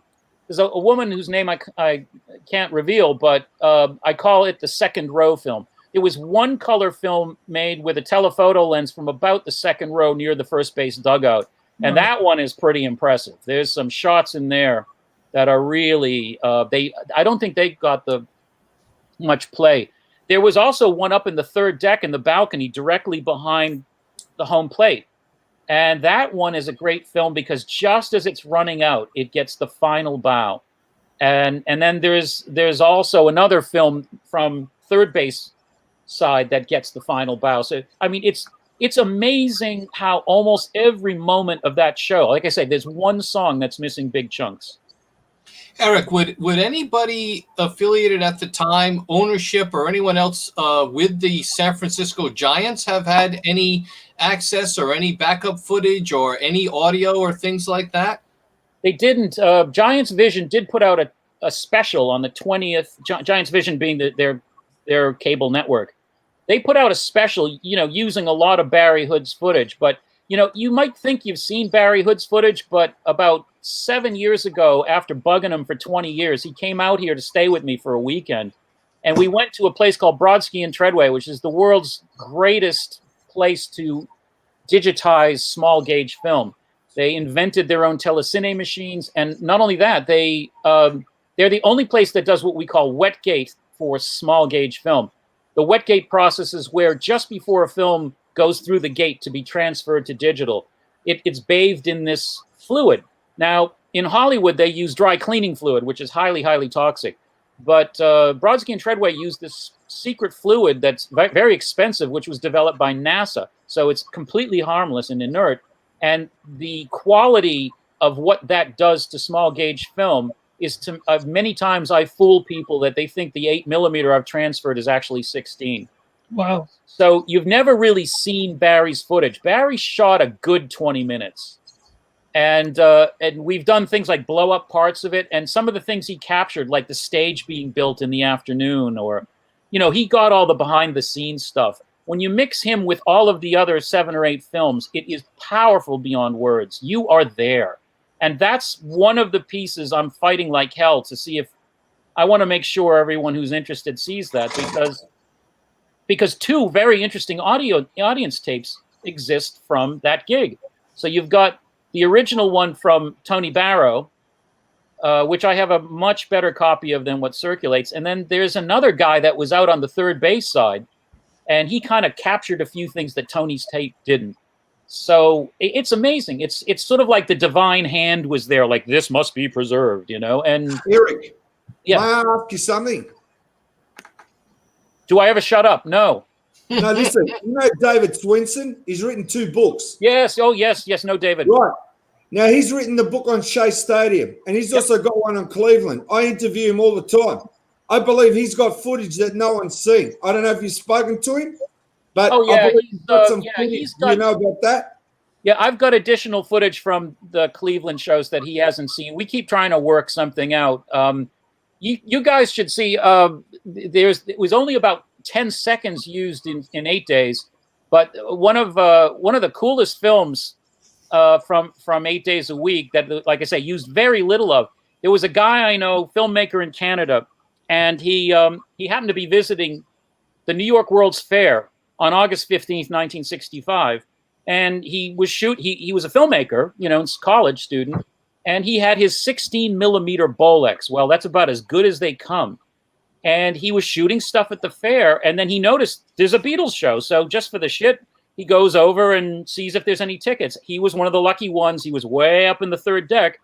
woman whose name I can't reveal, but I call it the second row film. It was one color film made with a telephoto lens from about the second row near the first base dugout. And that one is pretty impressive. There's some shots in there that are really, I don't think they got the much play. There was also one up in the third deck in the balcony directly behind the home plate. And that one is a great film because just as it's running out, it gets the final bow. And then there's also another film from third base side that gets the final bow. So, I mean, it's amazing how almost every moment of that show, like I say, there's one song that's missing big chunks. Eric, would anybody affiliated at the time, ownership or anyone else with the San Francisco Giants have had any access or any backup footage or any audio or things like that? They didn't. Giants Vision did put out a special on the 20th, Giants Vision being their cable network. They put out a special, using a lot of Barry Hood's footage. But, you might think you've seen Barry Hood's footage, but about 7 years ago, after bugging him for 20 years, he came out here to stay with me for a weekend. And we went to a place called Brodsky and Treadway, which is the world's greatest place to digitize small gauge film. They invented their own telecine machines. And not only that, they're the only place that does what we call wet gate for small gauge film. The wet gate process is where just before a film goes through the gate to be transferred to digital, it's bathed in this fluid. Now, in Hollywood, they use dry cleaning fluid, which is highly, highly toxic. But Brodsky and Treadway used this secret fluid that's very expensive, which was developed by NASA. So it's completely harmless and inert. And the quality of what that does to small gauge film is to many times I fool people that they think the 8mm I've transferred is actually 16. Wow. So you've never really seen Barry's footage. Barry shot a good 20 minutes. And we've done things like blow up parts of it. And some of the things he captured, like the stage being built in the afternoon, or, you know, he got all the behind the scenes stuff. When you mix him with all of the other 7 or 8 films, it is powerful beyond words. You are there. And that's one of the pieces I'm fighting like hell to see if I want to make sure everyone who's interested sees that, because 2 very interesting audience tapes exist from that gig. So you've got the original one from Tony Barrow, which I have a much better copy of than what circulates. And then there's another guy that was out on the third base side, and he kind of captured a few things that Tony's tape didn't. So it's amazing. It's sort of like the divine hand was there, like this must be preserved, you know. And Eric, yeah, may I ask you something? Do I ever shut up? No. No, listen. You know David Swinson? He's written 2 books. Yes. Oh, yes. Yes. No, David. Right. Now, he's written the book on Shea Stadium, and he's also got one on Cleveland. I interview him all the time. I believe he's got footage that no one's seen. I don't know if you've spoken to him, but oh, yeah, I believe he's got some footage. he's got, you know about that? Yeah, I've got additional footage from the Cleveland shows that he hasn't seen. We keep trying to work something out. You guys should see. It was only about 10 seconds used in 8 days, but one of the coolest films from 8 days a week that, like I say, used very little of. There was a guy I know, filmmaker in Canada, and he happened to be visiting the New York World's Fair on August 15th, 1965, and he was a filmmaker, you know, college student, and he had his 16mm Bolex. Well, that's about as good as they come. And he was shooting stuff at the fair, and then he noticed there's a Beatles show. So just for the shit, he goes over and sees if there's any tickets. He was one of the lucky ones. He was way up in the third deck,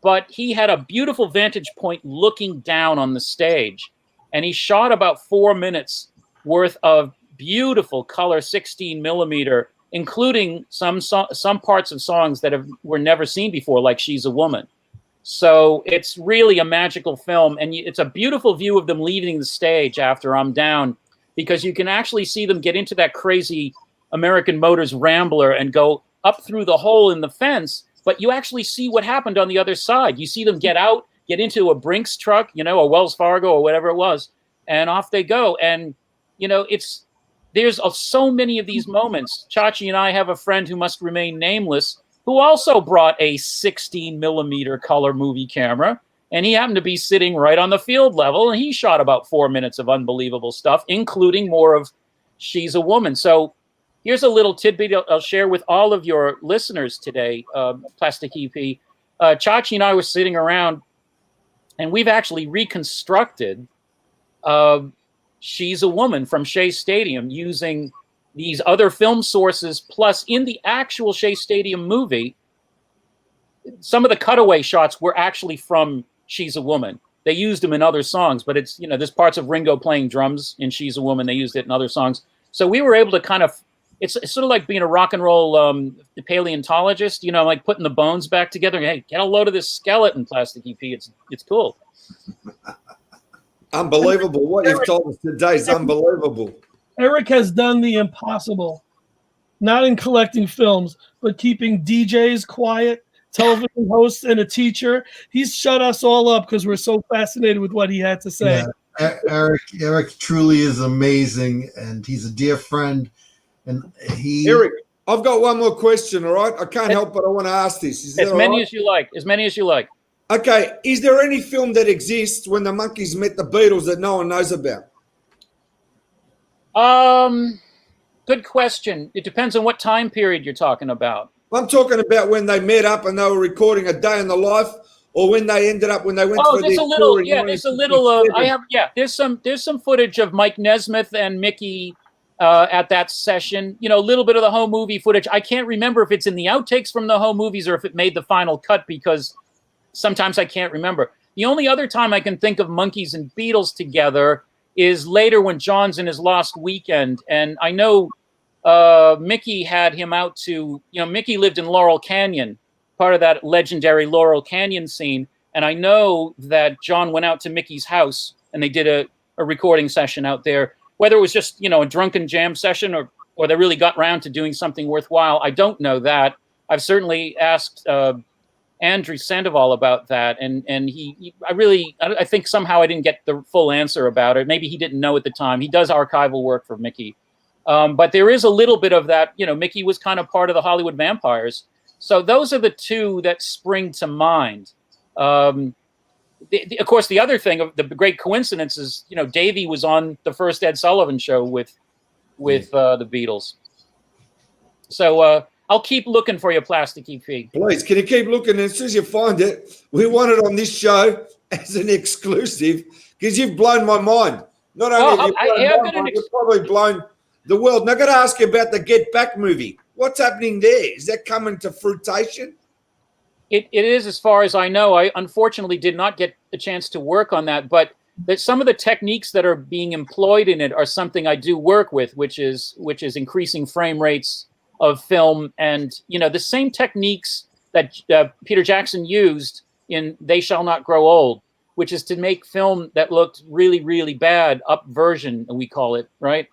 but he had a beautiful vantage point looking down on the stage. And he shot about 4 minutes worth of beautiful color 16mm, including some parts of songs that were never seen before, like She's a Woman. So it's really a magical film, and it's a beautiful view of them leaving the stage after I'm Down, because you can actually see them get into that crazy American Motors Rambler and go up through the hole in the fence, but you actually see what happened on the other side. You see them get out, get into a Brinks truck, you know, a Wells Fargo or whatever it was, and off they go. And, you know, there's so many of these moments. Chachie and I have a friend who must remain nameless, who also brought a 16mm color movie camera, and he happened to be sitting right on the field level, and he shot about 4 minutes of unbelievable stuff, including more of She's a Woman. So here's a little tidbit I'll share with all of your listeners today, Plastic EP. Chachie and I were sitting around, and we've actually reconstructed She's a Woman from Shea Stadium using these other film sources, plus in the actual Shea Stadium movie, some of the cutaway shots were actually from She's a Woman. They used them in other songs, but it's, you know, there's parts of Ringo playing drums in She's a Woman. They used it in other songs. So we were able to kind of, it's sort of like being a rock and roll paleontologist, you know, like putting the bones back together. Hey, get a load of this skeleton, Plastic EP. It's cool. Unbelievable. What you've told us today is unbelievable. Eric has done the impossible, not in collecting films, but keeping DJs quiet, television hosts, and a teacher. He's shut us all up because we're so fascinated with what he had to say. Yeah. Eric truly is amazing, and he's a dear friend. And Eric, I've got one more question, all right? I can't help but I want to ask this. Is as many as you like. As many as you like. Okay. Is there any film that exists when the Monkees met the Beatles that no one knows about? Good question. It depends on what time period you're talking about. I'm talking about when they met up and they were recording A Day in the Life, or when they went Oh, for there's their a little, tour in yeah, there's a little, 1967. there's some footage of Mike Nesmith and Mickey at that session. You know, a little bit of the home movie footage. I can't remember if it's in the outtakes from the home movies or if it made the final cut, because sometimes I can't remember. The only other time I can think of Monkees and Beatles together is later when John's in his Lost Weekend. And I know Mickey had him out to, you know, Mickey lived in Laurel Canyon, part of that legendary Laurel Canyon scene. And I know that John went out to Mickey's house and they did a recording session out there. Whether it was just, you know, a drunken jam session or they really got round to doing something worthwhile, I don't know that. I've certainly asked Andrew Sandoval about that, and I think somehow I didn't get the full answer about it. Maybe he didn't know at the time. He does archival work for Mickey. But there is a little bit of that, you know, Mickey was kind of part of the Hollywood Vampires. So those are the two that spring to mind. Of course, the other thing, of the great coincidence is, you know, Davey was on the first Ed Sullivan show with the Beatles. So I'll keep looking for your Plastic EP. Please, can you keep looking? And as soon as you find it, we want it on this show as an exclusive, because you've blown my mind. Not only have you blown my mind, you've probably blown the world. And I've got to ask you about the Get Back movie. What's happening there? Is that coming to fruition? It is, as far as I know. I unfortunately did not get a chance to work on that, but some of the techniques that are being employed in it are something I do work with, which is increasing frame rates of film, and, you know, the same techniques that Peter Jackson used in They Shall Not Grow Old, which is to make film that looked really, really bad, up version, we call it, right?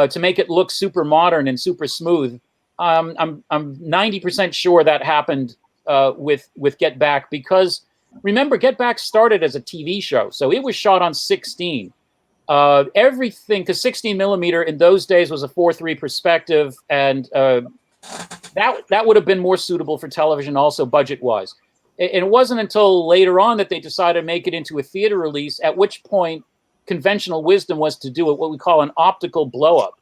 To make it look super modern and super smooth. I'm 90% sure that happened with Get Back, because remember, Get Back started as a TV show, so it was shot on 16. Everything, because 16 millimeter in those days was a 4:3 perspective, and that would have been more suitable for television, also budget wise. And it wasn't until later on that they decided to make it into a theater release, at which point conventional wisdom was to do it what we call an optical blow up.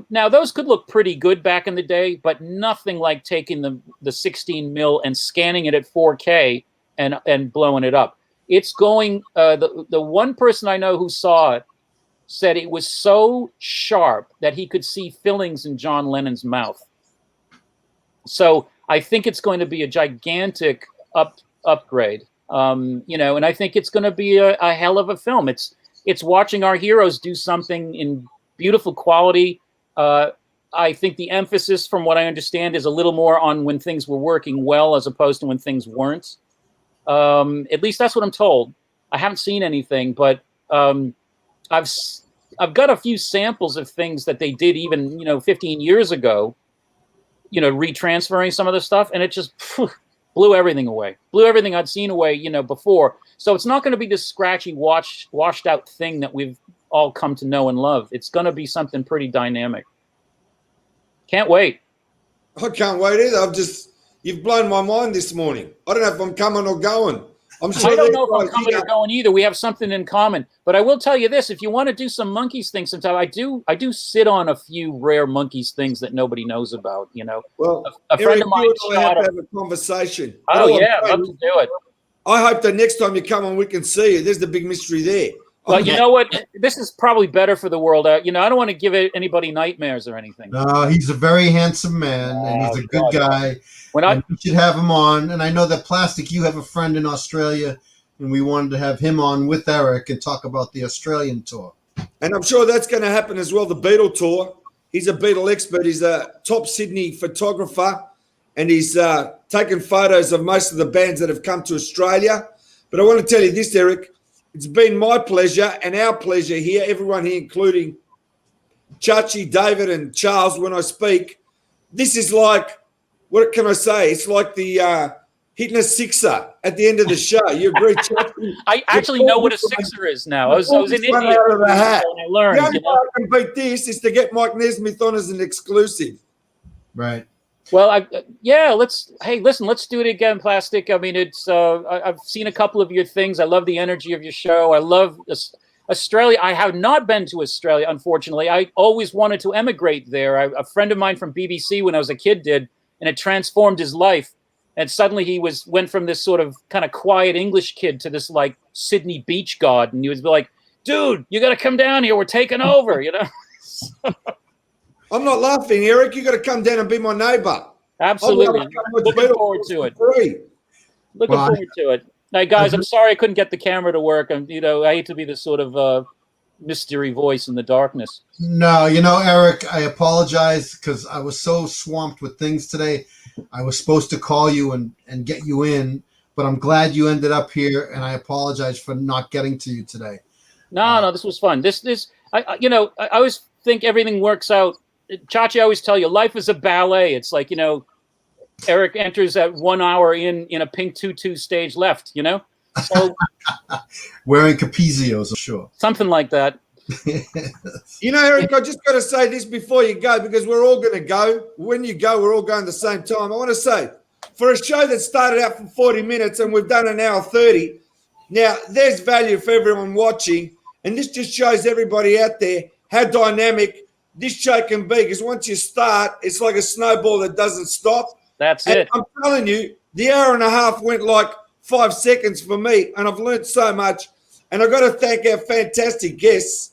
Now those could look pretty good back in the day, but nothing like taking the 16 mil and scanning it at 4K and blowing it up. It's going, the one person I know who saw it said it was so sharp that he could see fillings in John Lennon's mouth. So I think it's going to be a gigantic upgrade, you know, and I think it's going to be a hell of a film. It's watching our heroes do something in beautiful quality. I think the emphasis, from what I understand, is a little more on when things were working well as opposed to when things weren't. At least that's what I'm told. I haven't seen anything, but I've got a few samples of things that they did even, you know, 15 years ago, you know, retransferring some of the stuff, and it just blew everything away. Blew everything I'd seen away, you know, before. So it's not going to be this scratchy, washed out thing that we've all come to know and love. It's going to be something pretty dynamic. Can't wait. I can't wait either. You've blown my mind this morning. I don't know if I'm coming or going. I'm sure I don't know if I'm coming or going either. We have something in common. But I will tell you this: if you want to do some Monkees things sometime, I do sit on a few rare Monkees things that nobody knows about. You know, well, a friend of mine have to have a conversation. Oh yeah, I'd love to do it. I hope that next time you come on, we can see you. There's the big mystery there. Well, you know what? This is probably better for the world. You know, I don't want to give anybody nightmares or anything. No, he's a very handsome man, and he's a good guy. We should have him on. And I know that Plastic, you have a friend in Australia, and we wanted to have him on with Eric and talk about the Australian tour. And I'm sure that's going to happen as well, the Beatle tour. He's a Beatle expert. He's a top Sydney photographer, and he's taken photos of most of the bands that have come to Australia. But I want to tell you this, Eric. It's been my pleasure and our pleasure here, everyone here, including Chachie, David, and Charles, when I speak. This is like, what can I say? It's like the hitting a sixer at the end of the show. You agree, Chachie? I actually know what a sixer is now. I was in India. Out of the hat. And I learned. The only way I can beat this is to get Mike Nesmith on as an exclusive. Right. Well, hey, listen, let's do it again, Plastic. I mean, I've seen a couple of your things. I love the energy of your show. I love Australia. I have not been to Australia, unfortunately. I always wanted to emigrate there. A friend of mine from BBC when I was a kid did, and it transformed his life. And suddenly he went from this sort of kind of quiet English kid to this like Sydney beach god. And he was like, dude, you got to come down here. We're taking over, you know? I'm not laughing, Eric. You got to come down and be my neighbor. Absolutely. Looking forward to it. Looking forward to it. Now, guys, I'm sorry I couldn't get the camera to work. And, you know, I hate to be this sort of mystery voice in the darkness. No, you know, Eric, I apologize because I was so swamped with things today. I was supposed to call you and get you in, but I'm glad you ended up here, and I apologize for not getting to you today. No, this was fun. I always think everything works out. Chachie, I always tell you, life is a ballet. It's like, you know, Eric enters at 1 hour in a pink tutu stage left, you know? So, wearing Capezios, I'm sure. Something like that. You know, Eric, I just got to say this before you go, because we're all going to go. When you go, we're all going at the same time. I want to say, for a show that started out for 40 minutes and we've done an hour 30, now there's value for everyone watching. And this just shows everybody out there how dynamic this show can be, because once you start, it's like a snowball that doesn't stop. That's it. I'm telling you, the hour and a half went like 5 seconds for me, and I've learned so much. And I've got to thank our fantastic guests,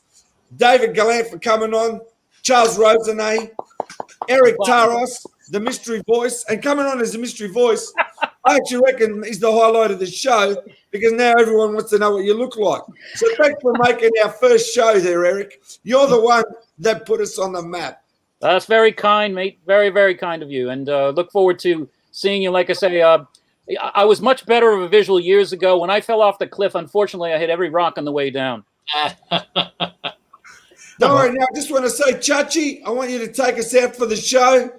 David Gallant for coming on, Charles Rosenay, Eric Taros, the mystery voice, and coming on as a mystery voice, I actually reckon is the highlight of the show, because now everyone wants to know what you look like. So thanks for making our first show there, Eric. You're the one that put us on the map. That's very kind, mate. Very, very kind of you. And look forward to seeing you. Like I say, I was much better of a visual years ago. When I fell off the cliff, unfortunately, I hit every rock on the way down. Don't worry. Now, I just want to say, Chachie, I want you to take us out for the show.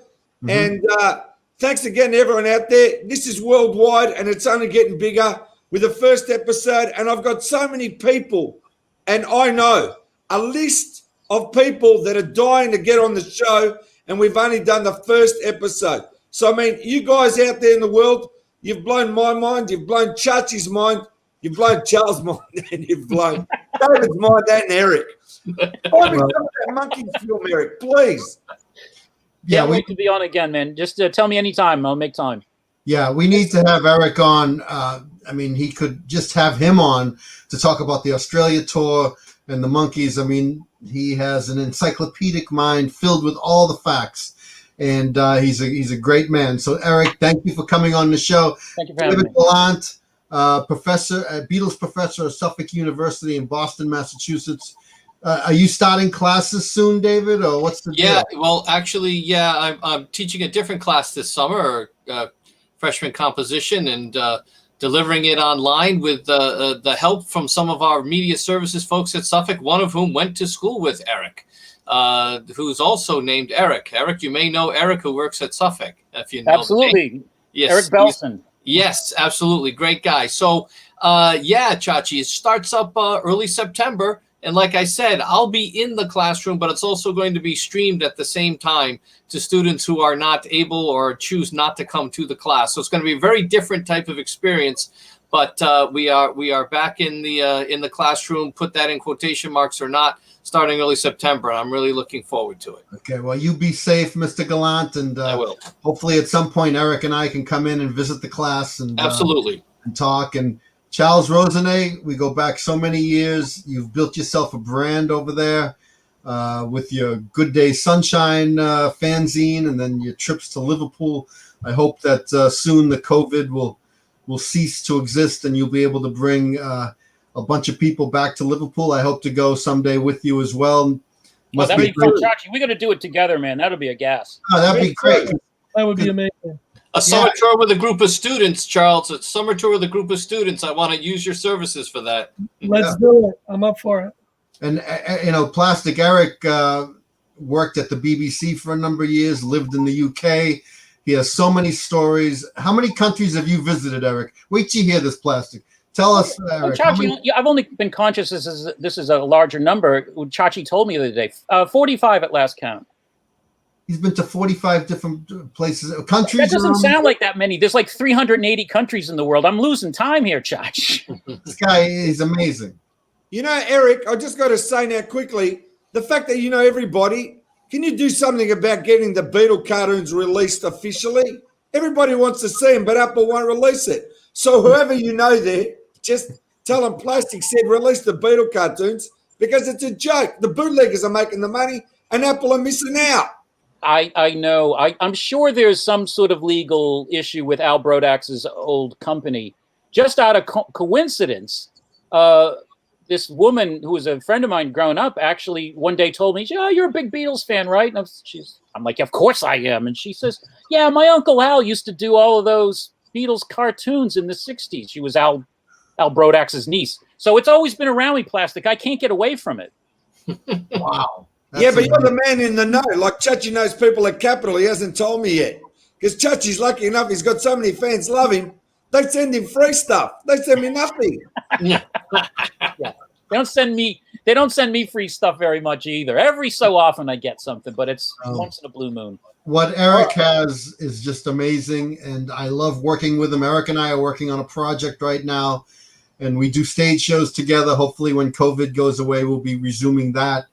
Mm-hmm. And thanks again to everyone out there. This is worldwide, and it's only getting bigger with the first episode. And I've got so many people, and I know a list of people that are dying to get on the show, and we've only done the first episode. So, I mean, you guys out there in the world, you've blown my mind, you've blown Chachie's mind, you've blown Charles' mind, and you've blown David's mind and Eric. Find me some of that monkey film, Eric, please. Yeah, wait to be on again, man. Just tell me anytime. I'll make time. Yeah, we need to have Eric on. I mean, he could just have him on to talk about the Australia tour and the monkeys. I mean, he has an encyclopedic mind filled with all the facts, and he's a great man. So, Eric, thank you for coming on the show. Thank you for having me. David Gallant, Beatles professor at Suffolk University in Boston, Massachusetts. Are you starting classes soon, David, or what's the deal? Yeah, well, actually, yeah, I'm teaching a different class this summer, freshman composition, and delivering it online with the help from some of our media services folks at Suffolk, one of whom went to school with Eric, who's also named Eric. Eric, you may know Eric, who works at Suffolk, if you know. Absolutely. Yes. Eric Belson. Yes, absolutely. Great guy. So, yeah, Chachie, it starts up early September. And like I said, I'll be in the classroom, but it's also going to be streamed at the same time to students who are not able or choose not to come to the class. So it's going to be a very different type of experience. But we are back in the classroom, put that in quotation marks or not, starting early September. I'm really looking forward to it. Okay, well, you be safe, Mr. Gallant, and I will. Hopefully at some point Eric and I can come in and visit the class and absolutely and talk. And Charles Rosenay, we go back so many years. You've built yourself a brand over there with your Good Day Sunshine fanzine, and then your trips to Liverpool. I hope that soon the COVID will cease to exist, and you'll be able to bring a bunch of people back to Liverpool. I hope to go someday with you as well. Oh, that'd be fun, Chachie. We got to do it together, man. That'll be a gas. Oh, that'd be great. That would be amazing. A summer tour with a group of students, Charles. A summer tour with a group of students. I want to use your services for that. Let's do it. I'm up for it. And, you know, Plastic Eric worked at the BBC for a number of years, lived in the UK. He has so many stories. How many countries have you visited, Eric? Wait till you hear this, Plastic. Tell us, Eric. Chachie, I've only been conscious this is a larger number. Chachie told me the other day. 45 at last count. He's been to 45 different places, countries. That doesn't sound like that many. There's like 380 countries in the world. I'm losing time here, Chach. This guy is amazing. You know, Eric, I just got to say now quickly, the fact that you know everybody, can you do something about getting the Beetle cartoons released officially? Everybody wants to see them, but Apple won't release it. So whoever you know there, just tell them Plastic said release the Beetle cartoons because it's a joke. The bootleggers are making the money and Apple are missing out. I know. I'm sure there's some sort of legal issue with Al Brodax's old company. Just out of coincidence, this woman who was a friend of mine growing up actually one day told me, "Oh, you're a big Beatles fan, right?" And I'm like, "Of course I am." And she says, "Yeah, my Uncle Al used to do all of those Beatles cartoons in the 60s. She was Al Brodax's niece. So it's always been around me, Plastic. I can't get away from it. Wow. But you're the man in the know. Like Chachie knows people at Capitol. He hasn't told me yet. Because Chachie's lucky enough. He's got so many fans love him. They send him free stuff. They send me nothing. Yeah. They don't send me free stuff very much either. Every so often I get something, but it's once in a blue moon. What Eric has is just amazing, and I love working with him. Eric and I are working on a project right now, and we do stage shows together. Hopefully when COVID goes away, we'll be resuming that.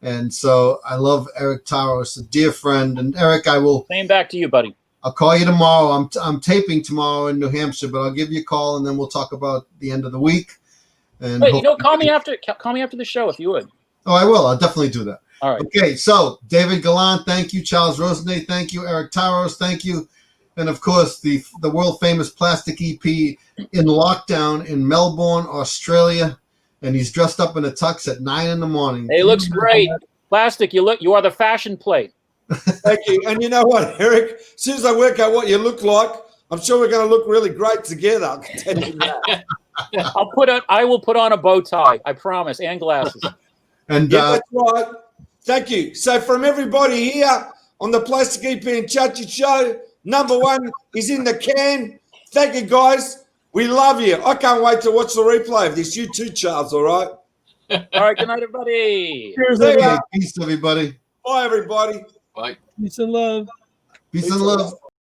And so I love Eric Taros, a dear friend. And Eric, Same back to you, buddy. I'll call you tomorrow. I'm taping tomorrow in New Hampshire, but I'll give you a call, and then we'll talk about the end of the week. And wait, call me after the show if you would. Oh, I will. I'll definitely do that. All right. Okay, so David Gallant, thank you. Charles Rosenday, thank you. Eric Taros, thank you. And of course, the world famous Plastic EP in lockdown in Melbourne, Australia, and he's dressed up in a tux at 9 a.m. Hey, looks great. Plastic, you are the fashion plate. Thank you. And you know what, Eric? As soon as I work out what you look like, I'm sure we're going to look really great together. I can tell you that. I will put on a bow tie, I promise, and glasses. And yeah, that's right. Thank you. So from everybody here on the Plastic EP and Chachie show, number 1 is in the can. Thank you, guys. We love you. I can't wait to watch the replay of this. You too, Charles, all right? All right, good night, everybody. Cheers, okay, peace, everybody. Bye, everybody. Bye. Peace and love. Peace and love.